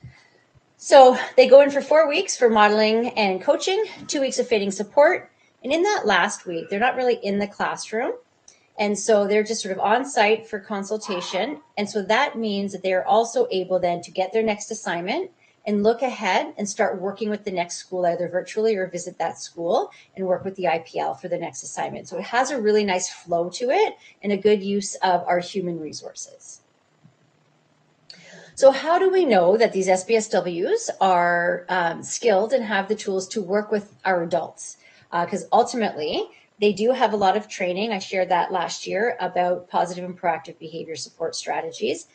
So they go in for 4 weeks for modeling and coaching, 2 weeks of fading support. And in that last week, they're not really in the classroom. And so they're just sort of on site for consultation. And so that means that they are also able then to get their next assignment and look ahead and start working with the next school, either virtually or visit that school and work with the IPL for the next assignment. So it has a really nice flow to it and a good use of our human resources. So how do we know that these SBSWs are skilled and have the tools to work with our adults? Because ultimately, they do have a lot of training. I shared that last year about positive and proactive behavior support strategies.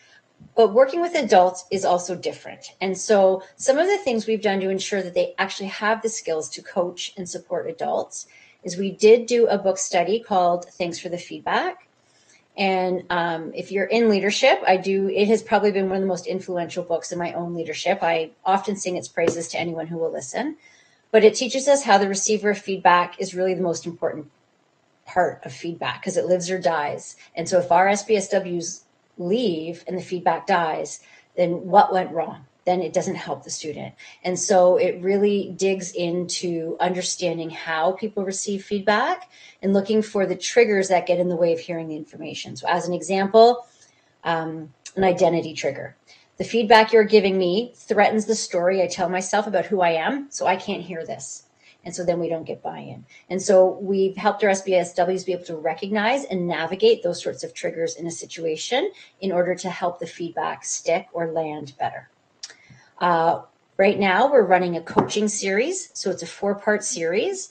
But working with adults is also different. And so some of the things we've done to ensure that they actually have the skills to coach and support adults is we did do a book study called Thanks for the Feedback. And if you're in leadership, it has probably been one of the most influential books in my own leadership. I often sing its praises to anyone who will listen. But it teaches us how the receiver of feedback is really the most important part of feedback because it lives or dies. And so if our SBSWs leave and the feedback dies, then what went wrong? Then it doesn't help the student. And so it really digs into understanding how people receive feedback and looking for the triggers that get in the way of hearing the information. So as an example, an identity trigger. The feedback you're giving me threatens the story I tell myself about who I am, so I can't hear this. And so then we don't get buy-in. And so we've helped our SBSWs be able to recognize and navigate those sorts of triggers in a situation in order to help the feedback stick or land better. Right now, we're running a coaching series. So it's a 4-part series.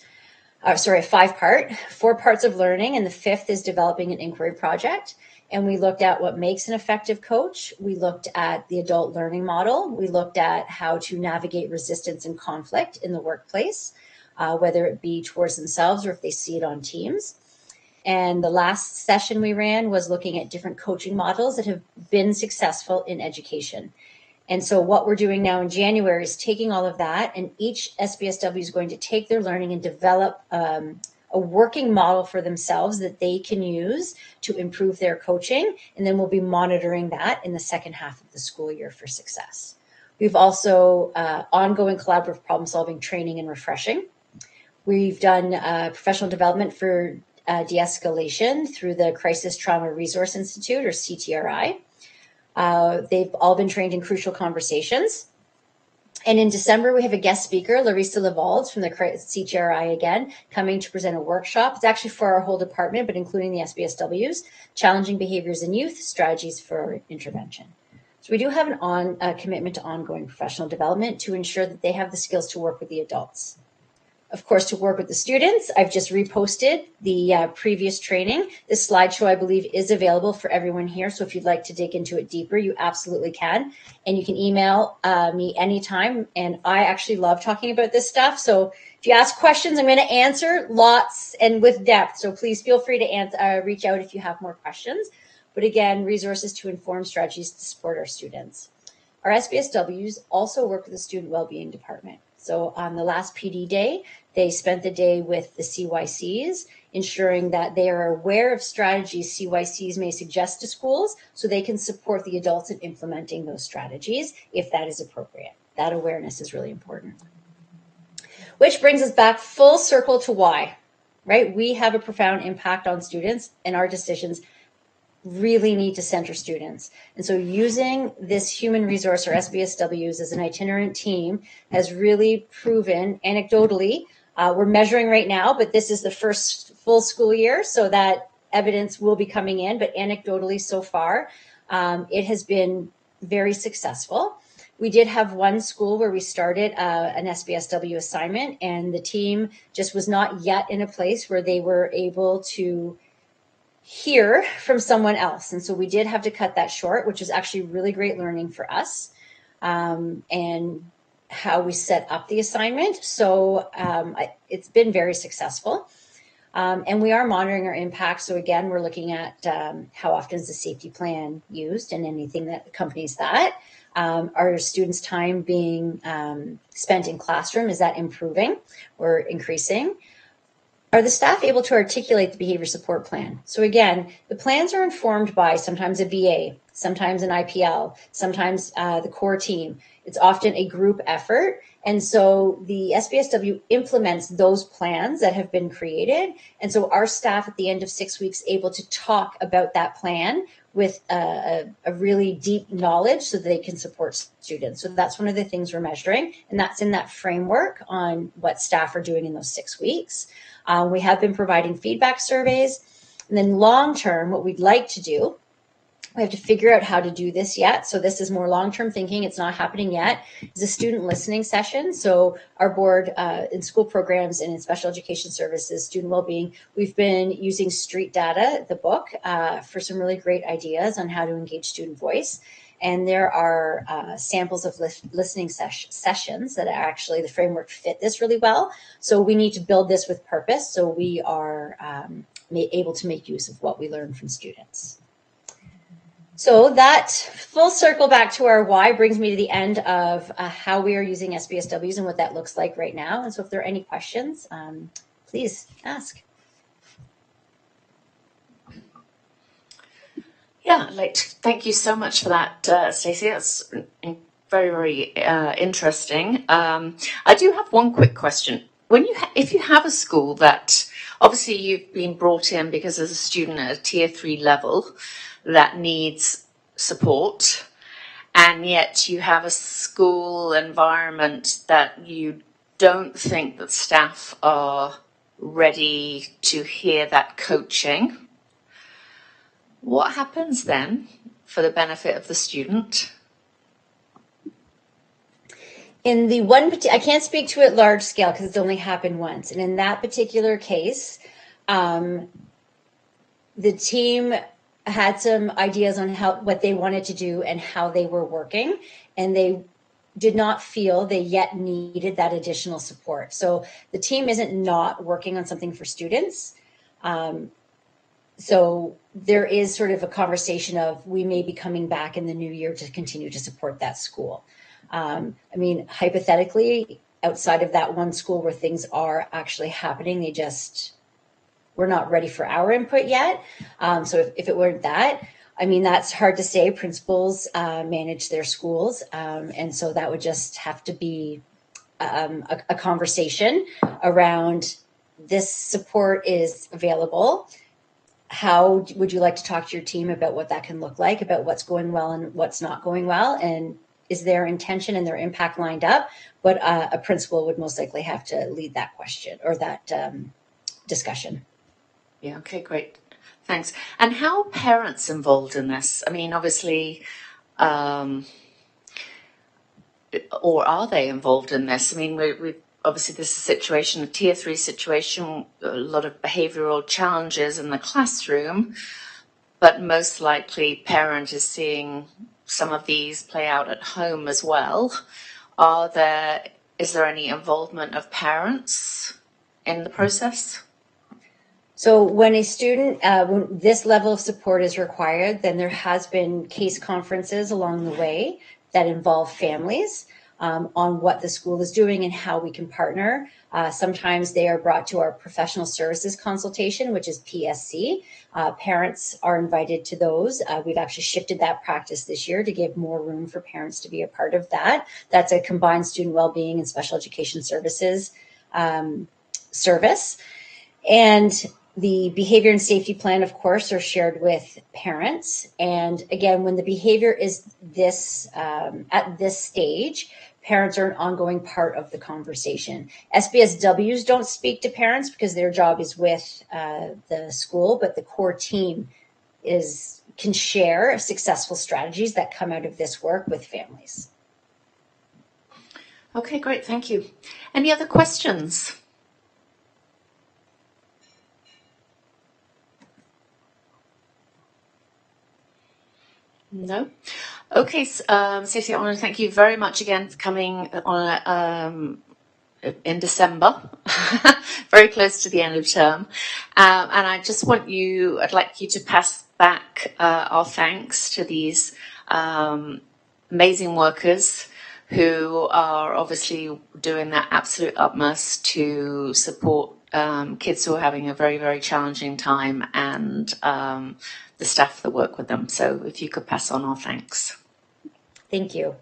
A 5-part, 4 parts of learning. And the 5th is developing an inquiry project. And we looked at what makes an effective coach. We looked at the adult learning model. We looked at how to navigate resistance and conflict in the workplace, whether it be towards themselves or if they see it on teams. And the last session we ran was looking at different coaching models that have been successful in education. And so what we're doing now in January is taking all of that, and each SBSW is going to take their learning and develop a working model for themselves that they can use to improve their coaching. And then we'll be monitoring that in the second half of the school year for success. We've also ongoing collaborative problem solving training and refreshing. We've done professional development for de-escalation through the Crisis Trauma Resource Institute, or CTRI. They've all been trained in crucial conversations. And in December, we have a guest speaker, Larissa Lavalde from the CTRI again, coming to present a workshop. It's actually for our whole department, but including the SBSWs, challenging behaviors in youth, strategies for intervention. So we do have a commitment to ongoing professional development to ensure that they have the skills to work with the adults. Of course, to work with the students, I've just reposted the previous training. This slideshow, I believe, is available for everyone here. So if you'd like to dig into it deeper, you absolutely can. And you can email me anytime. And I actually love talking about this stuff. So if you ask questions, I'm going to answer lots and with depth. So please feel free to reach out if you have more questions. But again, resources to inform strategies to support our students. Our SBSWs also work with the Student Wellbeing Department. So on the last PD day, they spent the day with the CYCs, ensuring that they are aware of strategies CYCs may suggest to schools so they can support the adults in implementing those strategies if that is appropriate. That awareness is really important. Which brings us back full circle to why, right? We have a profound impact on students, and our decisions really need to center students. And so using this human resource, or SBSWs, as an itinerant team has really proven anecdotally, we're measuring right now, but this is the first full school year, so that evidence will be coming in, but anecdotally so far, it has been very successful. We did have one school where we started an SBSW assignment, and the team just was not yet in a place where they were able to hear from someone else. And so we did have to cut that short, which is actually really great learning for us, and how we set up the assignment. So it's been very successful. And we are monitoring our impact. So again, we're looking at how often is the safety plan used and anything that accompanies that. Are students' time being spent in classroom? Is that improving or increasing? Are the staff able to articulate the behavior support plan? So again, the plans are informed by sometimes a VA, sometimes an IPL, sometimes the core team. It's often a group effort. And so the SBSW implements those plans that have been created. And so our staff at the end of 6 weeks able to talk about that plan with a really deep knowledge so that they can support students. So that's one of the things we're measuring. And that's in that framework on what staff are doing in those 6 weeks. We have been providing feedback surveys. And then long term, what we'd like to do, we have to figure out how to do this yet. So this is more long-term thinking. It's not happening yet. It's a student listening session. So our board in school programs and in special education services, student well-being, we've been using Street Data, the book, for some really great ideas on how to engage student voice. And there are samples of listening sessions that are actually, the framework fit this really well. So we need to build this with purpose so we are able to make use of what we learn from students. So that full circle back to our why brings me to the end of how we are using SBSWs and what that looks like right now. And so if there are any questions, please ask. Yeah, thank you so much for that, Stacey. That's very, very interesting. I do have one quick question. If you have a school that obviously you've been brought in because there's a student at a tier 3 level that needs support, and yet you have a school environment that you don't think that staff are ready to hear that coaching, what happens then for the benefit of the student? In the one, I can't speak to it large scale because it's only happened once. And in that particular case, the team had some ideas on what they wanted to do and how they were working, and they did not feel they yet needed that additional support. So the team isn't not working on something for students. So there is sort of a conversation of we may be coming back in the new year to continue to support that school. I mean, hypothetically, outside of that one school where things are actually happening, we're not ready for our input yet. So if it weren't that, I mean, that's hard to say. Principals manage their schools. And so that would just have to be a conversation around this support is available. How would you like to talk to your team about what that can look like, about what's going well and what's not going well? And is their intention and their impact lined up? But a principal would most likely have to lead that question or that discussion. Yeah, okay, great. Thanks. And how are parents involved in this? I mean, obviously, or are they involved in this? I mean, we obviously this is a situation, a tier 3 situation, a lot of behavioral challenges in the classroom, but most likely parent is seeing some of these play out at home as well. Is there any involvement of parents in the process? So when a student, when this level of support is required, then there has been case conferences along the way that involve families on what the school is doing and how we can partner. Sometimes they are brought to our professional services consultation, which is PSC. Parents are invited to those. We've actually shifted that practice this year to give more room for parents to be a part of that. That's a combined student well-being and special education services service. And the behavior and safety plan, of course, are shared with parents. And again, when the behavior is at this stage, parents are an ongoing part of the conversation. SBSWs don't speak to parents because their job is with the school, but the core team can share successful strategies that come out of this work with families. Okay, great. Thank you. Any other questions? No? Okay, Stacey, I want to thank you very much again for coming on in December, very close to the end of term. And I'd like you to pass back our thanks to these amazing workers who are obviously doing their absolute utmost to support kids who are having a very, very challenging time, and the staff that work with them. So if you could pass on our thanks. Thank you.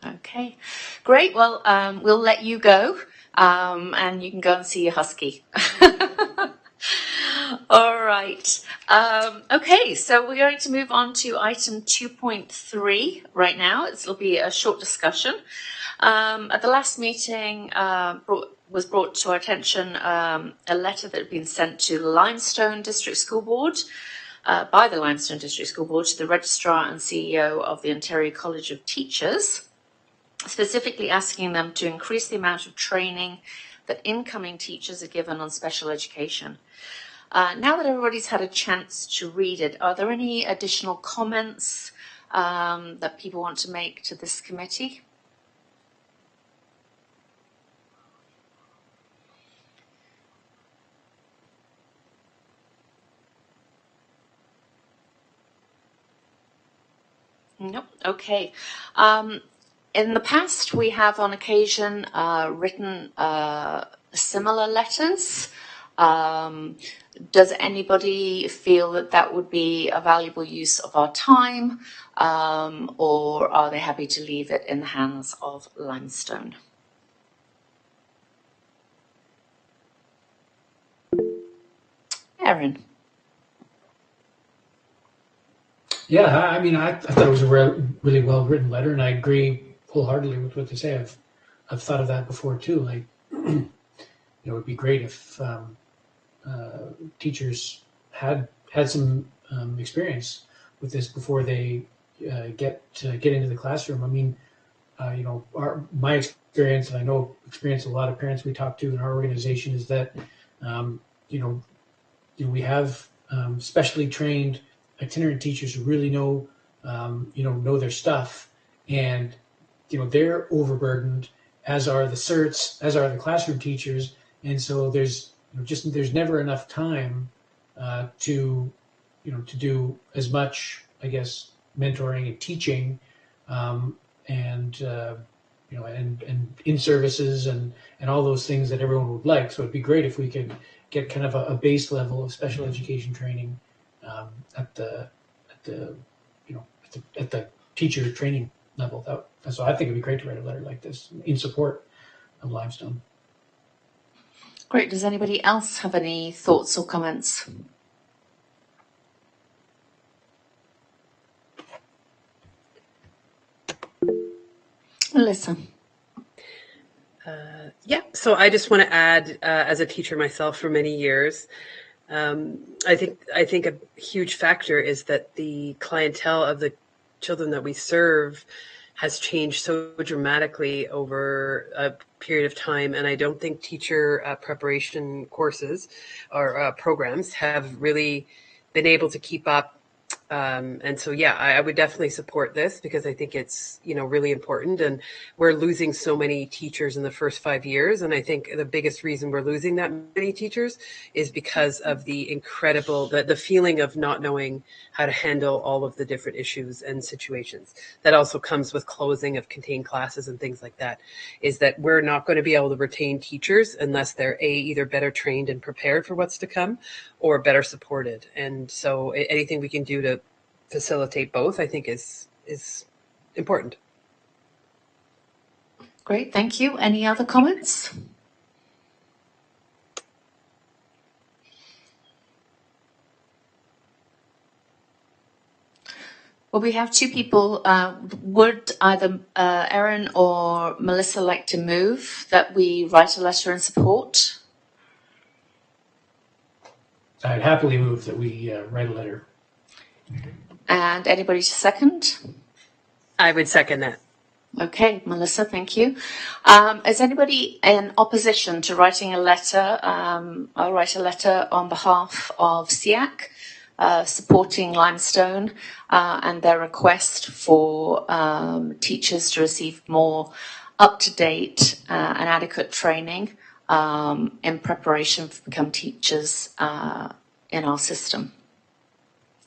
Okay, great. Well, we'll let you go, and you can go and see your husky. All right. Okay, so we're going to move on to item 2.3 right now. It'll be a short discussion. At the last meeting, was brought to our attention a letter that had been sent to the Limestone District School Board by the Limestone District School Board to the Registrar and CEO of the Ontario College of Teachers, specifically asking them to increase the amount of training that incoming teachers are given on special education. Now that everybody's had a chance to read it, are there any additional comments that people want to make to this committee? Nope. Okay. In the past, we have on occasion written similar letters. Does anybody feel that would be a valuable use of our time, or are they happy to leave it in the hands of Limestone? Erin. Yeah, I mean, I thought it was a really well written letter, and I agree wholeheartedly with what they say. I've thought of that before too. Like, it would be great if teachers had some experience with this before they get into the classroom. I mean, my experience, and I know experience a lot of parents we talk to in our organization, is that we have specially trained itinerant teachers who really know their stuff, and they're overburdened, as are the CERTs, as are the classroom teachers, and so there's never enough time to do as much, I guess, mentoring and teaching, and in services and all those things that everyone would like. So it'd be great if we could get kind of a base level of special education training at the teacher training level. So I think it'd be great to write a letter like this in support of Limestone. Great. Does anybody else have any thoughts or comments? Melissa. Yeah, so I just want to add, as a teacher myself for many years, I think a huge factor is that the clientele of the children that we serve has changed so dramatically over a period of time, and I don't think teacher preparation courses or programs have really been able to keep up. And so, yeah, I would definitely support this because I think it's, really important. And we're losing so many teachers in the first 5 years. And I think the biggest reason we're losing that many teachers is because of the incredible, the feeling of not knowing how to handle all of the different issues and situations. That also comes with closing of contained classes and things like that, is that we're not going to be able to retain teachers unless they're either better trained and prepared for what's to come or better supported. And so anything we can do to facilitate both, I think is important. Great, thank you. Any other comments? Well, we have two people. Would either Erin or Melissa like to move that we write a letter in support? I'd happily move that we write a letter. And anybody to second? I would second that. Okay, Melissa, thank you. Is anybody in opposition to writing a letter? I'll write a letter on behalf of SEAC, supporting Limestone and their request for teachers to receive more up-to-date and adequate training in preparation to become teachers in our system.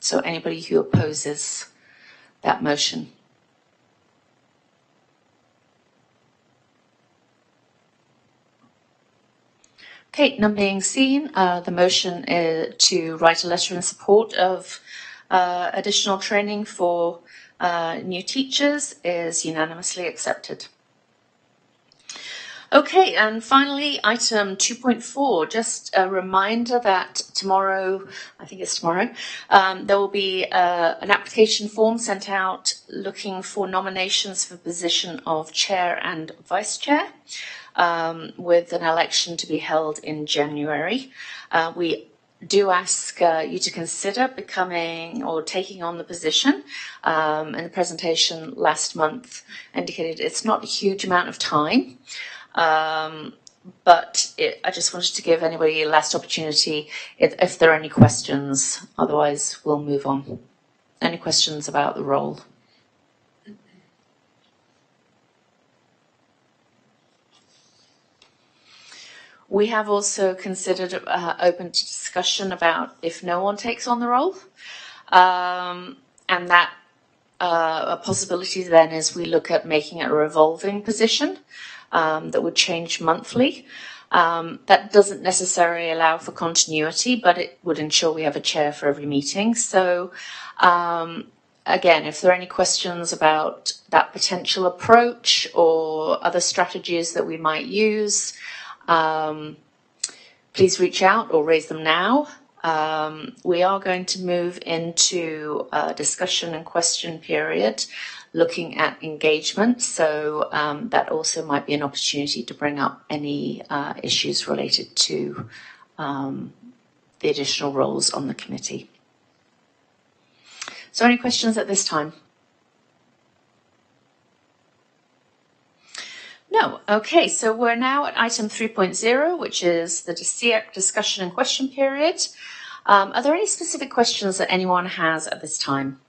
So anybody who opposes that motion? Okay, none being seen, the motion is to write a letter in support of additional training for new teachers is unanimously accepted. Okay, and finally, item 2.4, just a reminder that tomorrow, I think it's tomorrow, there will be an application form sent out looking for nominations for the position of chair and vice chair, with an election to be held in January. We do ask you to consider becoming or taking on the position. And the presentation last month indicated it's not a huge amount of time. But I just wanted to give anybody a last opportunity if there are any questions. Otherwise, we'll move on. Any questions about the role? We have also considered open to discussion about if no one takes on the role. And that a possibility then is we look at making it a revolving position. That would change monthly. That doesn't necessarily allow for continuity, but it would ensure we have a chair for every meeting. So again, if there are any questions about that potential approach or other strategies that we might use, please reach out or raise them now. We are going to move into a discussion and question period. looking at engagement. So that also might be an opportunity to bring up any issues related to the additional roles on the committee. So any questions at this time? No. Okay, so we're now at item 3.0, which is the SEAC discussion and question period. Are there any specific questions that anyone has at this time?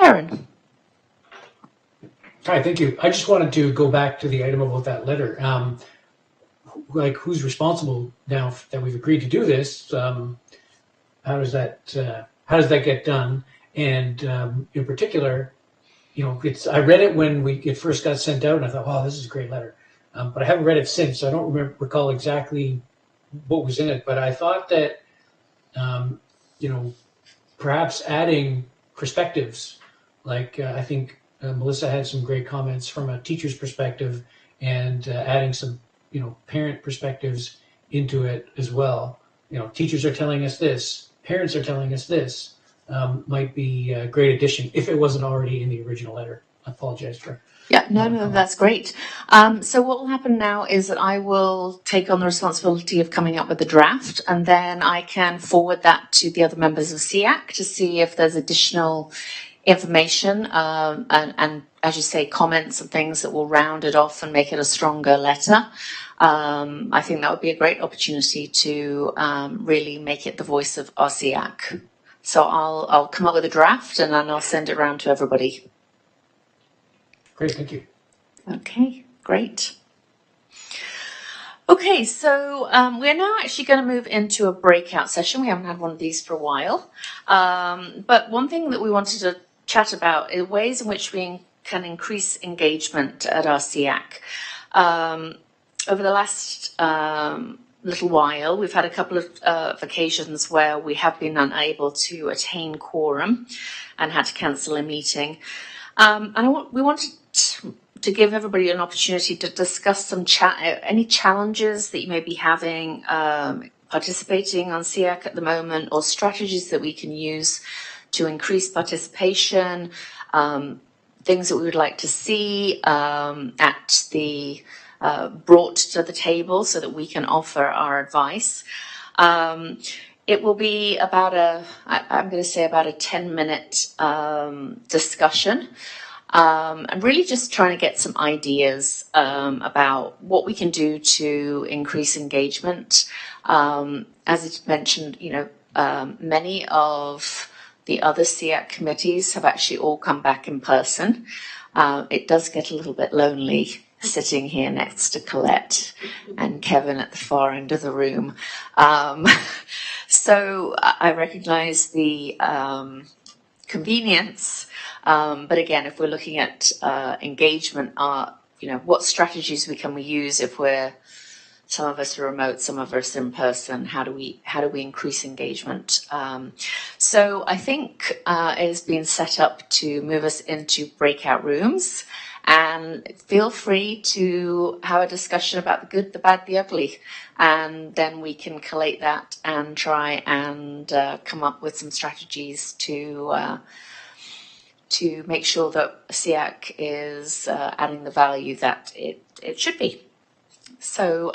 Aaron. Hi, thank you. I just wanted to go back to the item about that letter. Like, who's responsible now that we've agreed to do this? How does that get done? And in particular, you know, I read it when it first got sent out, and I thought, wow, this is a great letter. But I haven't read it since, so I don't recall exactly what was in it. But I thought that, you know, perhaps adding perspectives, like I think Melissa had some great comments from a teacher's perspective, and adding some, you know, parent perspectives into it as well. You know, teachers are telling us this, parents are telling us this, might be a great addition if it wasn't already in the original letter. I apologize for. Yeah, no, that's great. So what will happen now is that I will take on the responsibility of coming up with the draft, and then I can forward that to the other members of SEAC to see if there's additional information and as you say, comments and things that will round it off and make it a stronger letter. I think that would be a great opportunity to really make it the voice of our SEAC. So I'll come up with a draft and then I'll send it around to everybody. Great, thank you. Okay, great. Okay, so we're now actually going to move into a breakout session. We haven't had one of these for a while. But one thing that we wanted to chat about is ways in which we can increase engagement at our SEAC. Over the last little while, we've had a couple of occasions where we have been unable to attain quorum and had to cancel a meeting. We wanted to give everybody an opportunity to discuss any challenges that you may be having participating on SEAC at the moment, or strategies that we can use to increase participation, things that we would like to see brought to the table so that we can offer our advice. It will be about I'm going to say about a 10-minute discussion. And really just trying to get some ideas about what we can do to increase engagement. As it's mentioned, you know, many of the other SEAC committees have actually all come back in person. It does get a little bit lonely sitting here next to Colette and Kevin at the far end of the room. So I recognize the convenience. But again, if we're looking at engagement, you know, what strategies can we use if some of us are remote, some of us in person? How do we increase engagement? So I think it has been set up to move us into breakout rooms, and feel free to have a discussion about the good, the bad, the ugly, and then we can collate that and try and come up with some strategies to make sure that SEAC is adding the value that it should be. So,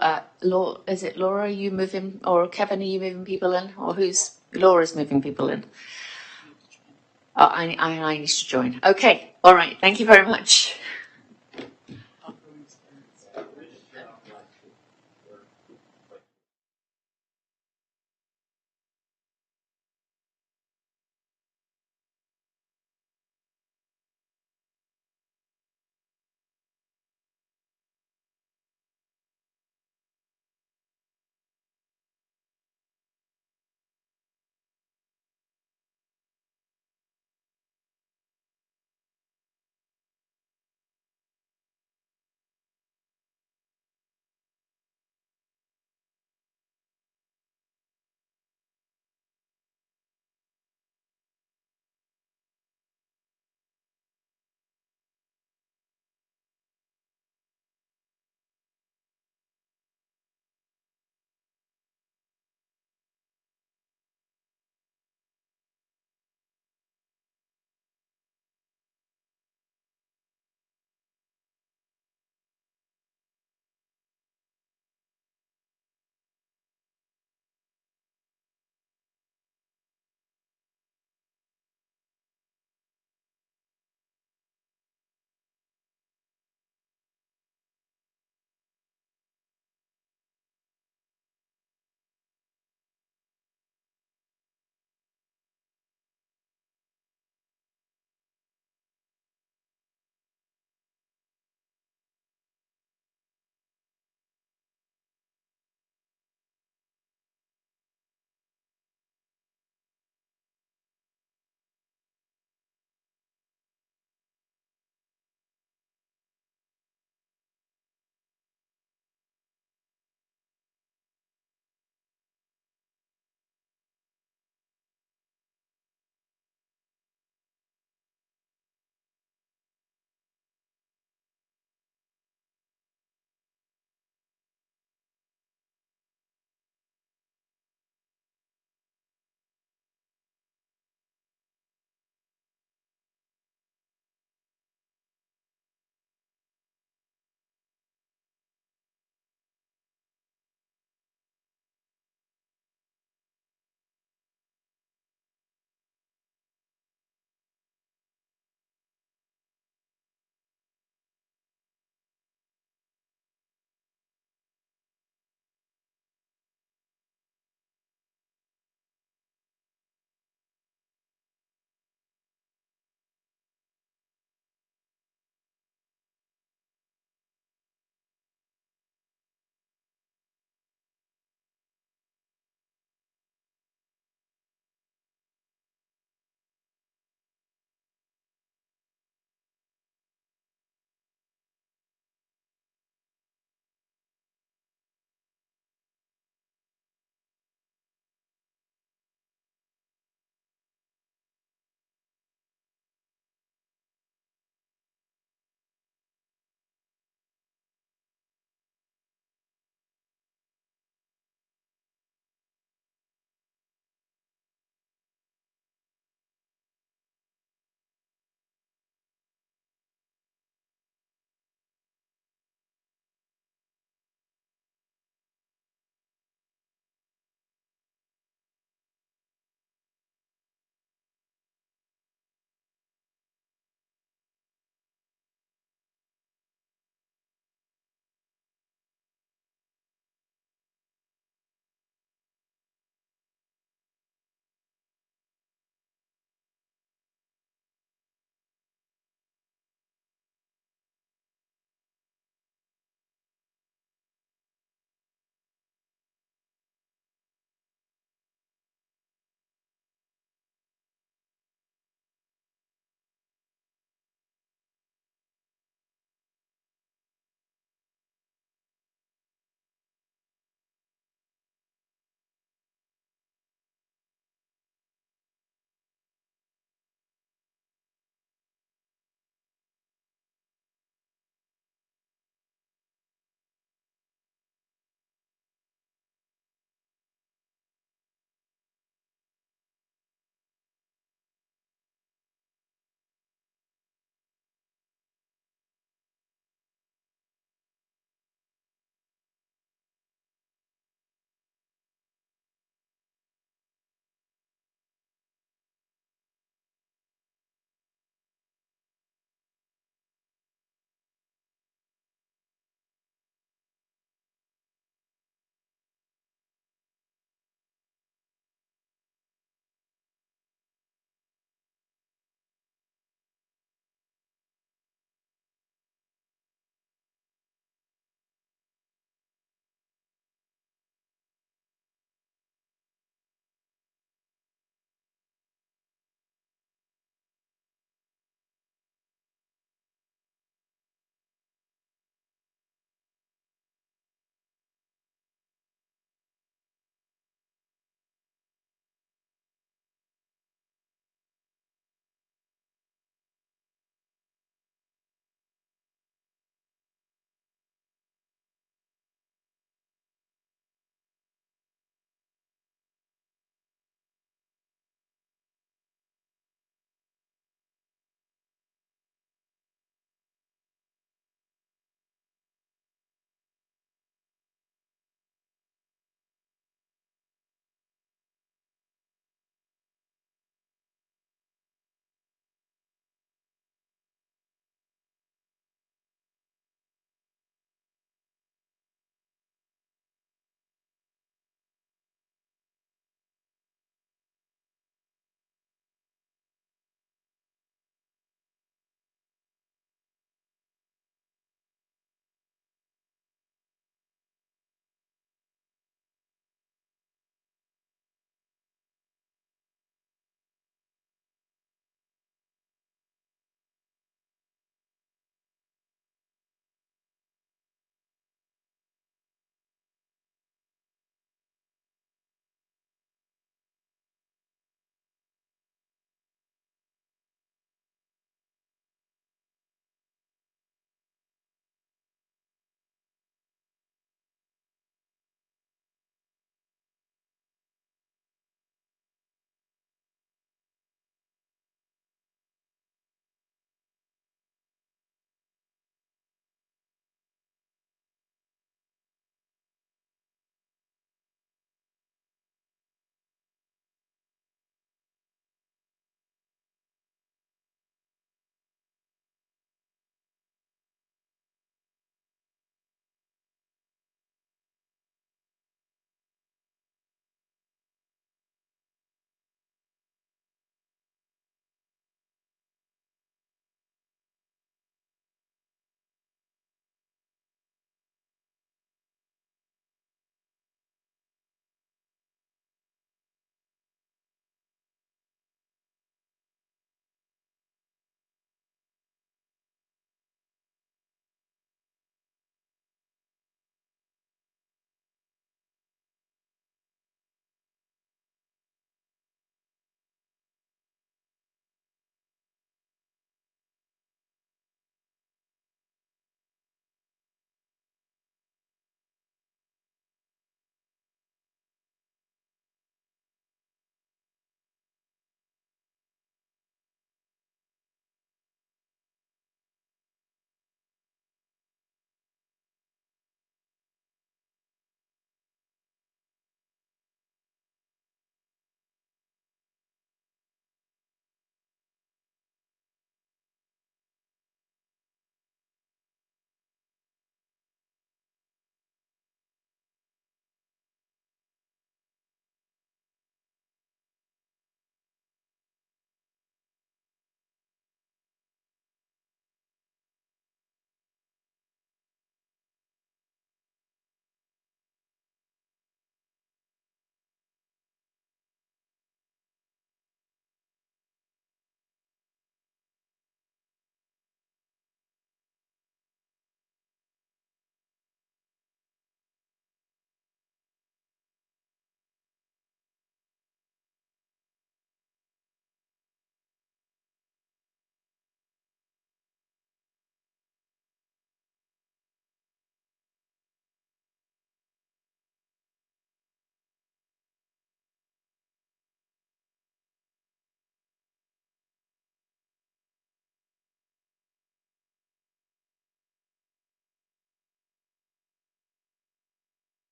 is it Laura, are you moving, or Kevin, are you moving people in? Or Laura's moving people in? Oh, I need to join. Okay, all right, thank you very much.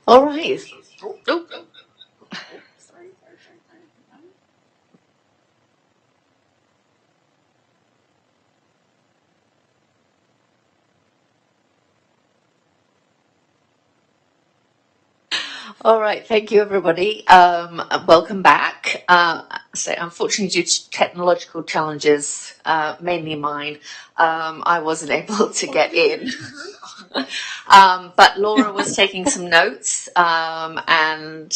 All right. Oh. Sorry. All right, thank you, everybody. Welcome back. So, unfortunately, due to technological challenges, mainly mine, I wasn't able to get in. But Laura was taking some notes and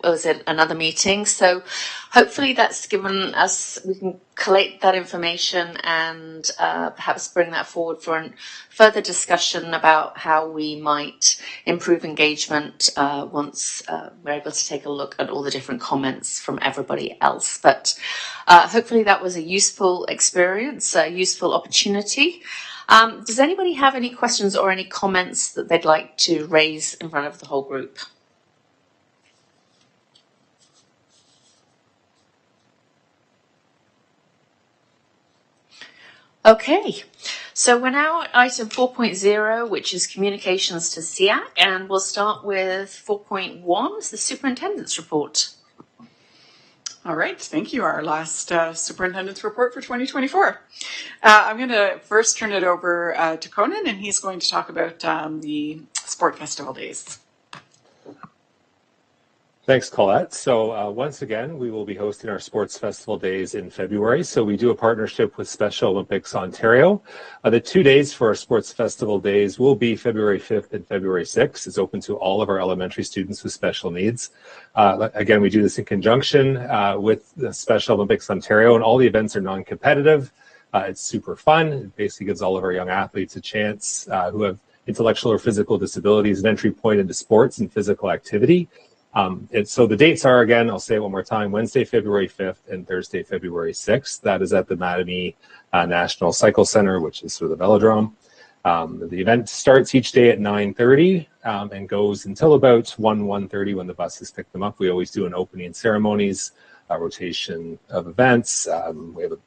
was it another meeting? So hopefully that's given us, we can collate that information and perhaps bring that forward for further discussion about how we might improve engagement once we're able to take a look at all the different comments from everybody else. But hopefully that was a useful experience, a useful opportunity. Does anybody have any questions or any comments that they'd like to raise in front of the whole group? Okay, so we're now at item 4.0, which is communications to SEAC, and we'll start with 4.1, the superintendent's report. All right, thank you. Our last superintendent's report for 2024. I'm going to first turn it over to Conan, and he's going to talk about the Sport Festival days. Thanks, Colette. So once again, we will be hosting our Sports Festival Days in February. So we do a partnership with Special Olympics Ontario. The 2 days for our Sports Festival Days will be February 5th and February 6th. It's open to all of our elementary students with special needs. Again, we do this in conjunction with the Special Olympics Ontario, and all the events are non-competitive. It's super fun. It basically gives all of our young athletes a chance who have intellectual or physical disabilities an entry point into sports and physical activity. So the dates are, again, I'll say it one more time, Wednesday, February 5th and Thursday, February 6th. That is at the Mattamy National Cycle Center, which is sort of the velodrome. The event starts each day at 9:30 and goes until about 1:30 when the buses pick them up. We always do an opening ceremonies, a rotation of events. We have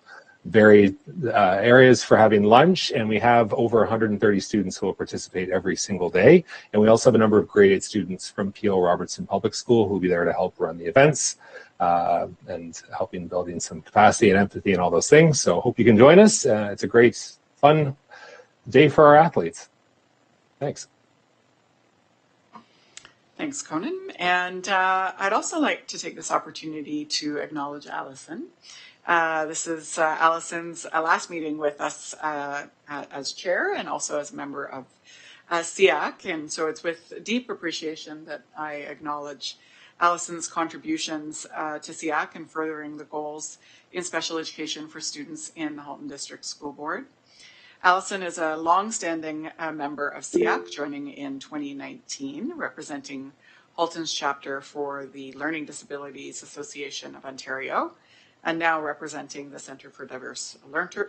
varied areas for having lunch, and we have over 130 students who will participate every single day. And we also have a number of grade 8 students from P.O. Robertson Public School who will be there to help run the events and helping building some capacity and empathy and all those things. So hope you can join us. It's a great, fun day for our athletes. Thanks. Thanks, Conan. And I'd also like to take this opportunity to acknowledge Allison. This is Allison's last meeting with us as chair and also as a member of SEAC. And so it's with deep appreciation that I acknowledge Allison's contributions to SEAC and furthering the goals in special education for students in the Halton District School Board. Allison is a long-standing member of SEAC, joining in 2019, representing Halton's chapter for the Learning Disabilities Association of Ontario, and now representing the Centre for Diverse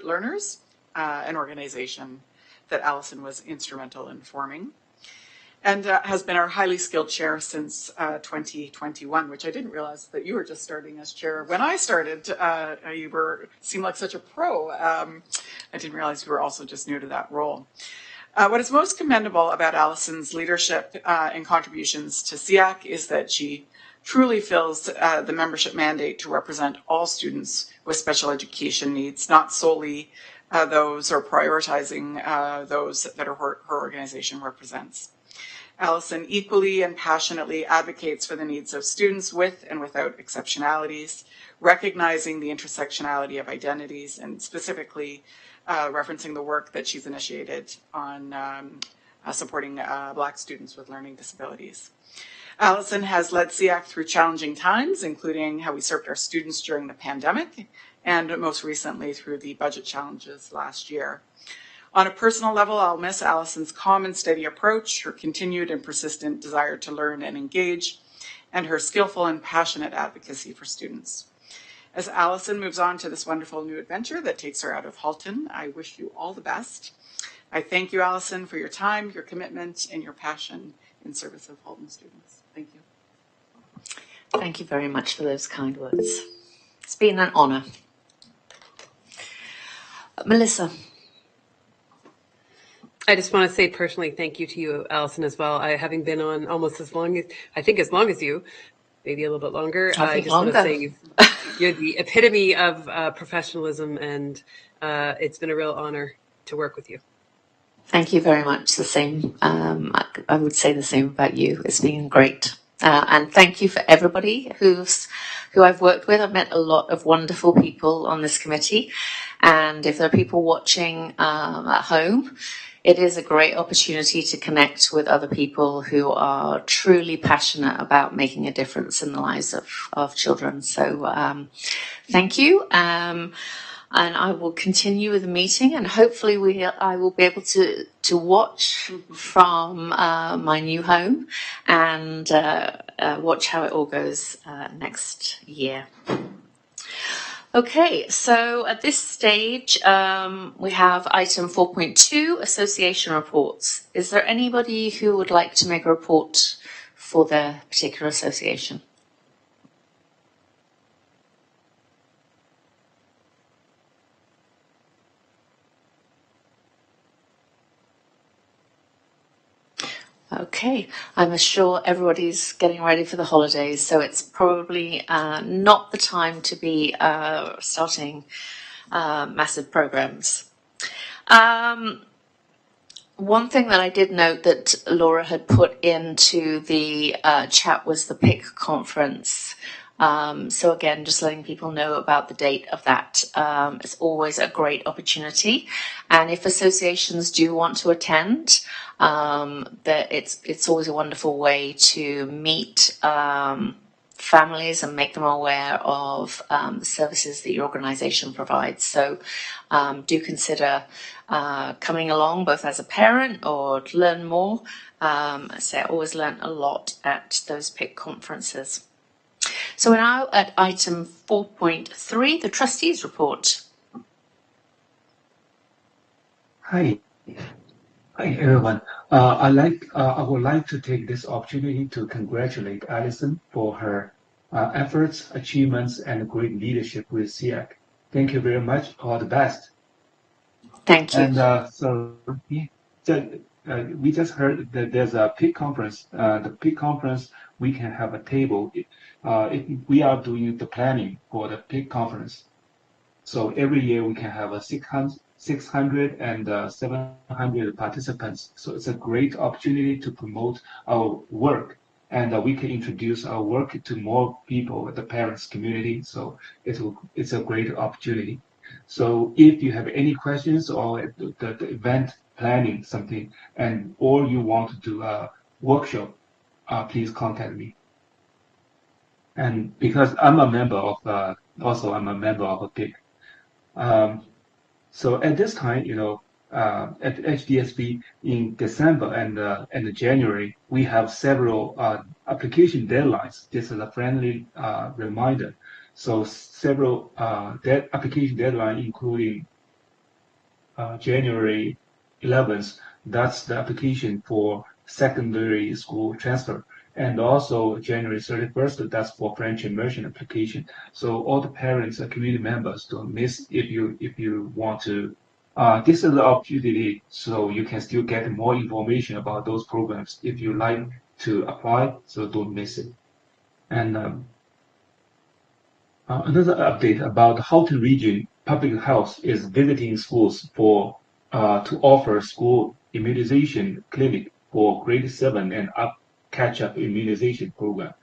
Learners, an organization that Allison was instrumental in forming, and has been our highly skilled chair since 2021, which I didn't realize that you were just starting as chair. When I started, you seemed like such a pro. I didn't realize you were also just new to that role. What is most commendable about Allison's leadership and contributions to SEAC is that she truly fills the membership mandate to represent all students with special education needs, not solely those or prioritizing those that her organization represents. Allison equally and passionately advocates for the needs of students with and without exceptionalities, recognizing the intersectionality of identities, and specifically referencing the work that she's initiated on supporting Black students with learning disabilities. Allison has led SEAC through challenging times, including how we served our students during the pandemic, and most recently through the budget challenges last year. On a personal level, I'll miss Allison's calm and steady approach, her continued and persistent desire to learn and engage, and her skillful and passionate advocacy for students. As Allison moves on to this wonderful new adventure that takes her out of Halton, I wish you all the best. I thank you, Allison, for your time, your commitment, and your passion in service of Halton students. Thank you. Thank you very much for those kind words. It's been an honour. Melissa. I just want to say personally thank you to you, Allison, as well. Having been on almost as long as you, maybe a little bit longer. I just want to say you're the epitome of professionalism, and it's been a real honor to work with you. Thank you very much. The same. I would say the same about you. It's been great. And thank you for everybody who I've worked with. I've met a lot of wonderful people on this committee. And if there are people watching at home, it is a great opportunity to connect with other people who are truly passionate about making a difference in the lives of children. So thank you. And I will continue with the meeting, and hopefully I will be able to watch from my new home and watch how it all goes next year. Okay, so at this stage, we have item 4.2, association reports. Is there anybody who would like to make a report for their particular association? Okay, I'm sure everybody's getting ready for the holidays, so it's probably not the time to be starting massive programs. One thing that I did note that Laura had put into the chat was the PIC conference. So again, just letting people know about the date of that. It's always a great opportunity. And if associations do want to attend, that it's always a wonderful way to meet families and make them aware of the services that your organisation provides. So do consider coming along both as a parent or to learn more. I say I always learn a lot at those PIC conferences. So we're now at item 4.3, the trustees report. Hi everyone. I would like to take this opportunity to congratulate Alison for her efforts, achievements, and great leadership with SEAC. Thank you very much. All the best. Thank you. And we just heard that there's a PIC conference. The PIC conference, we can have a table. We are doing the planning for the PIC conference. So every year we can have a 600 and 700 participants. So it's a great opportunity to promote our work, and we can introduce our work to more people, the parents community. So it's a great opportunity. So if you have any questions or the event planning something, or you want to do a workshop, please contact me. And because I'm a member of a PIC. So at this time, at HDSB in December and January, we have several application deadlines. This is a friendly reminder. So several application deadline, including January 11th. That's the application for secondary school transfer. And also January 31st, that's for French immersion application. So all the parents and community members don't miss if you want to. This is the opportunity, so you can still get more information about those programs if you like to apply. So don't miss it. And another update about the Halton Region Public Health is visiting schools to offer school immunization clinic for grade 7 and up catch-up immunization program.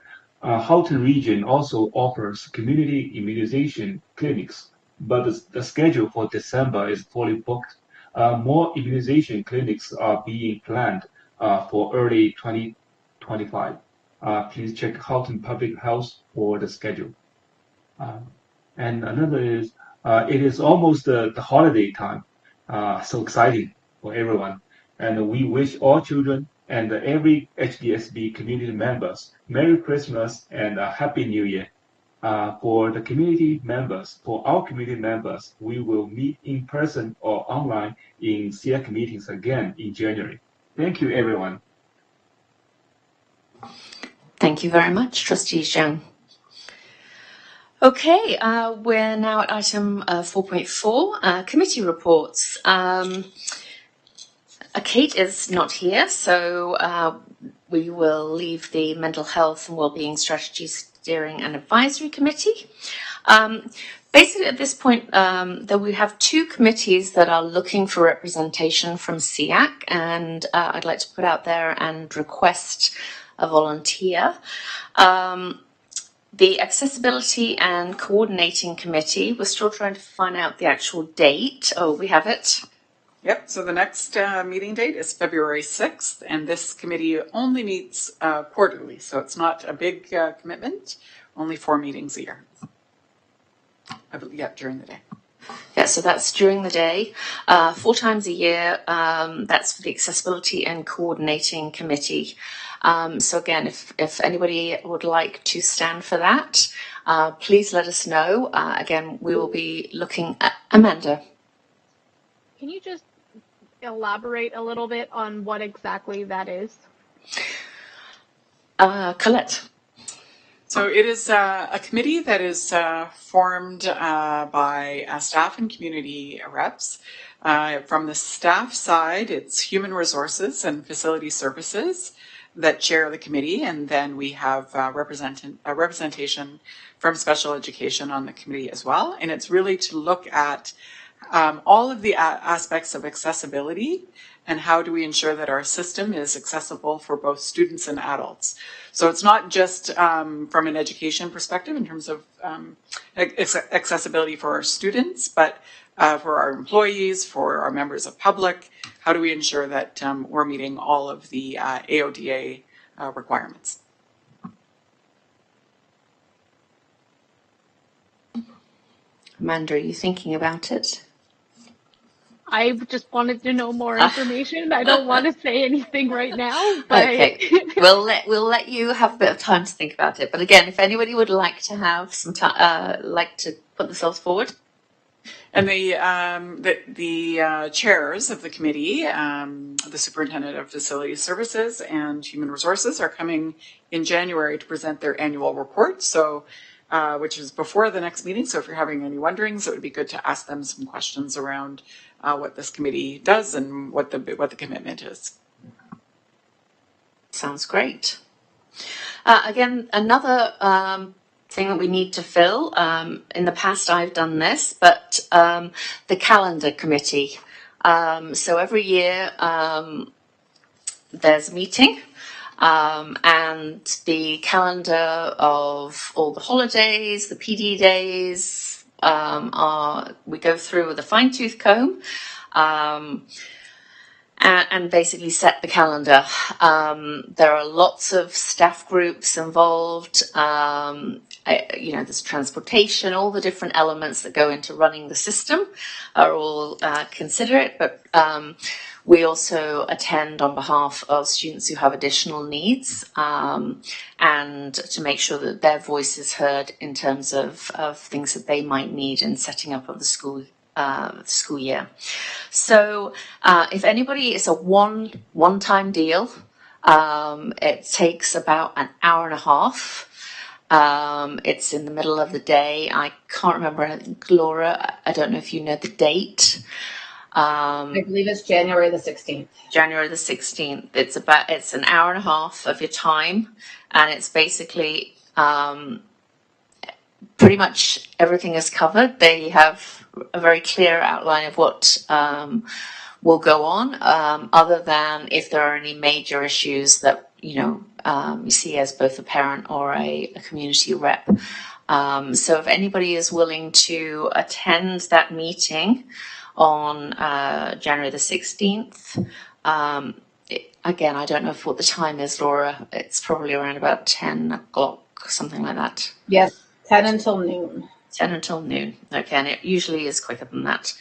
Halton Region also offers community immunization clinics, but the schedule for December is fully booked. More immunization clinics are being planned for early 2025. Please check Halton Public Health for the schedule. And another is, it is almost the holiday time. So exciting for everyone. And we wish all children and every HDSB community members Merry Christmas and a Happy New Year. For our community members, we will meet in person or online in SEAC meetings again in January. Thank you, everyone. Thank you very much, Trustee Zhang. Okay, we're now at item 4.4, committee reports. Kate is not here, so we will leave the Mental Health and Wellbeing Strategy Steering and Advisory Committee. Basically, at this point, that we have two committees that are looking for representation from SEAC, and I'd like to put out there and request a volunteer. The Accessibility and Coordinating Committee, we're still trying to find out the actual date. Oh, we have it. Yep, so the next meeting date is February 6th, and this committee only meets quarterly, so it's not a big commitment, only 4 meetings a year. During the day. Yeah, so that's during the day, 4 times a year. That's for the Accessibility and Coordinating Committee. So again, if anybody would like to stand for that, please let us know. Again, we will be looking at Amanda. Can you just elaborate a little bit on what exactly that is? Colette. So it is a committee that is formed by staff and community reps. From the staff side, it's Human Resources and Facility Services that chair the committee, and then we have representation from Special Education on the committee as well. And it's really to look at all of the aspects of accessibility and how do we ensure that our system is accessible for both students and adults. So it's not just from an education perspective in terms of accessibility for our students, but for our employees, for our members of public. How do we ensure that we're meeting all of the AODA requirements? Amanda, are you thinking about it? I just wanted to know more information. I don't want to say anything right now. But Okay, we'll let you have a bit of time to think about it. But again, if anybody would like to have some time, like to put themselves forward. And the chairs of the committee, the Superintendent of Facility Services and Human Resources, are coming in January to present their annual report. So, which is before the next meeting. So if you're having any wonderings, it would be good to ask them some questions around what this committee does and what the commitment is. Sounds great. Again, another thing that we need to fill. In the past, I've done this, but the calendar committee. So every year there's a meeting, and the calendar of all the holidays, the PD days. We go through with a fine-tooth comb and basically set the calendar. There are lots of staff groups involved. There's transportation, all the different elements that go into running the system are all considered, but we also attend on behalf of students who have additional needs, and to make sure that their voice is heard in terms of things that they might need in setting up of the school year. So if anybody, it's a one-time deal. It takes about an hour and a half. It's in the middle of the day. I can't remember. I think, Laura, I don't know if you know the date. I believe it's January the 16th. January the 16th. It's an hour and a half of your time, and it's basically pretty much everything is covered. They have a very clear outline of what will go on, other than if there are any major issues that you see as both a parent or a community rep. So if anybody is willing to attend that meeting on January the 16th, again, I don't know what the time is, Laura. It's probably around about 10 o'clock, something like that. Yes, 10 until noon. 10 until noon. Okay, and it usually is quicker than that.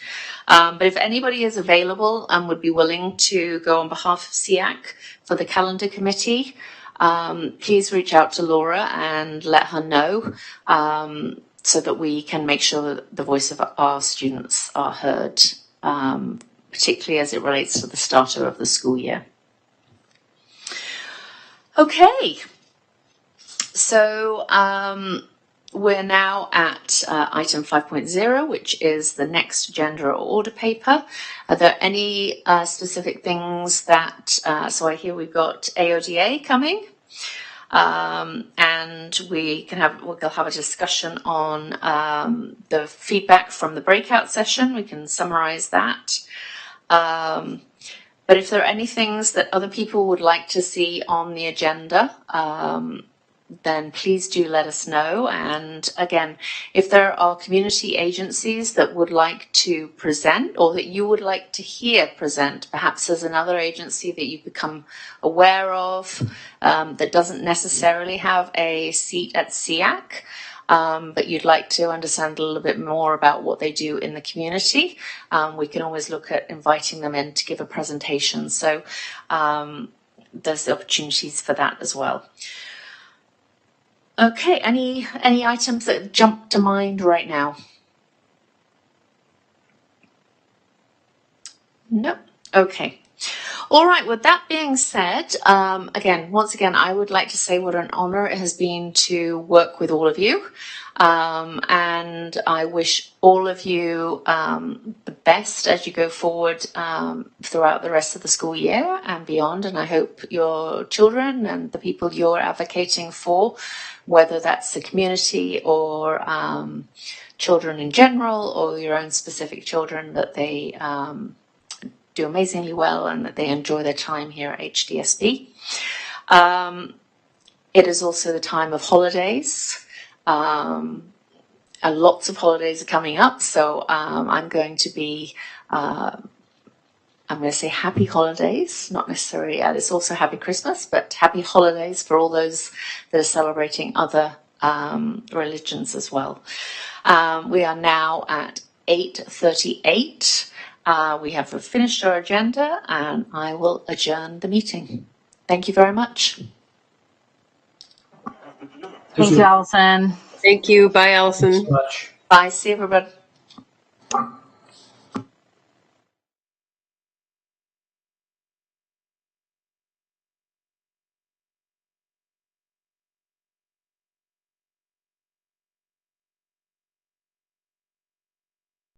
But if anybody is available and would be willing to go on behalf of SEAC for the calendar committee, please reach out to Laura and let her know, so that we can make sure that the voice of our students are heard, particularly as it relates to the starter of the school year. Okay, so we're now at item 5.0, which is the next gender order paper. Are there any specific things that, so I hear we've got AODA coming, and we'll have a discussion on the feedback from the breakout session. We can summarize that. But if there are any things that other people would like to see on the agenda, then please do let us know. And again, if there are community agencies that would like to present or that you would like to hear present, perhaps there's another agency that you've become aware of that doesn't necessarily have a seat at SEAC, but you'd like to understand a little bit more about what they do in the community, we can always look at inviting them in to give a presentation. So there's the opportunities for that as well. Okay, any items that jump to mind right now? Nope. Okay. All right, with that being said, once again, I would like to say what an honor it has been to work with all of you. And I wish all of you the best as you go forward throughout the rest of the school year and beyond. And I hope your children and the people you're advocating for, whether that's the community or children in general or your own specific children, that they do amazingly well and that they enjoy their time here at HDSB. It is also the time of holidays. Lots of holidays are coming up, so I'm going to be, I'm going to say happy holidays, not necessarily, it's also happy Christmas, but happy holidays for all those that are celebrating other religions as well. We are now at 8:38. We have finished our agenda and I will adjourn the meeting. Thank you very much. Thank you, Allison. Thank you. Bye, Allison. Thanks so much. Bye. See you, everybody.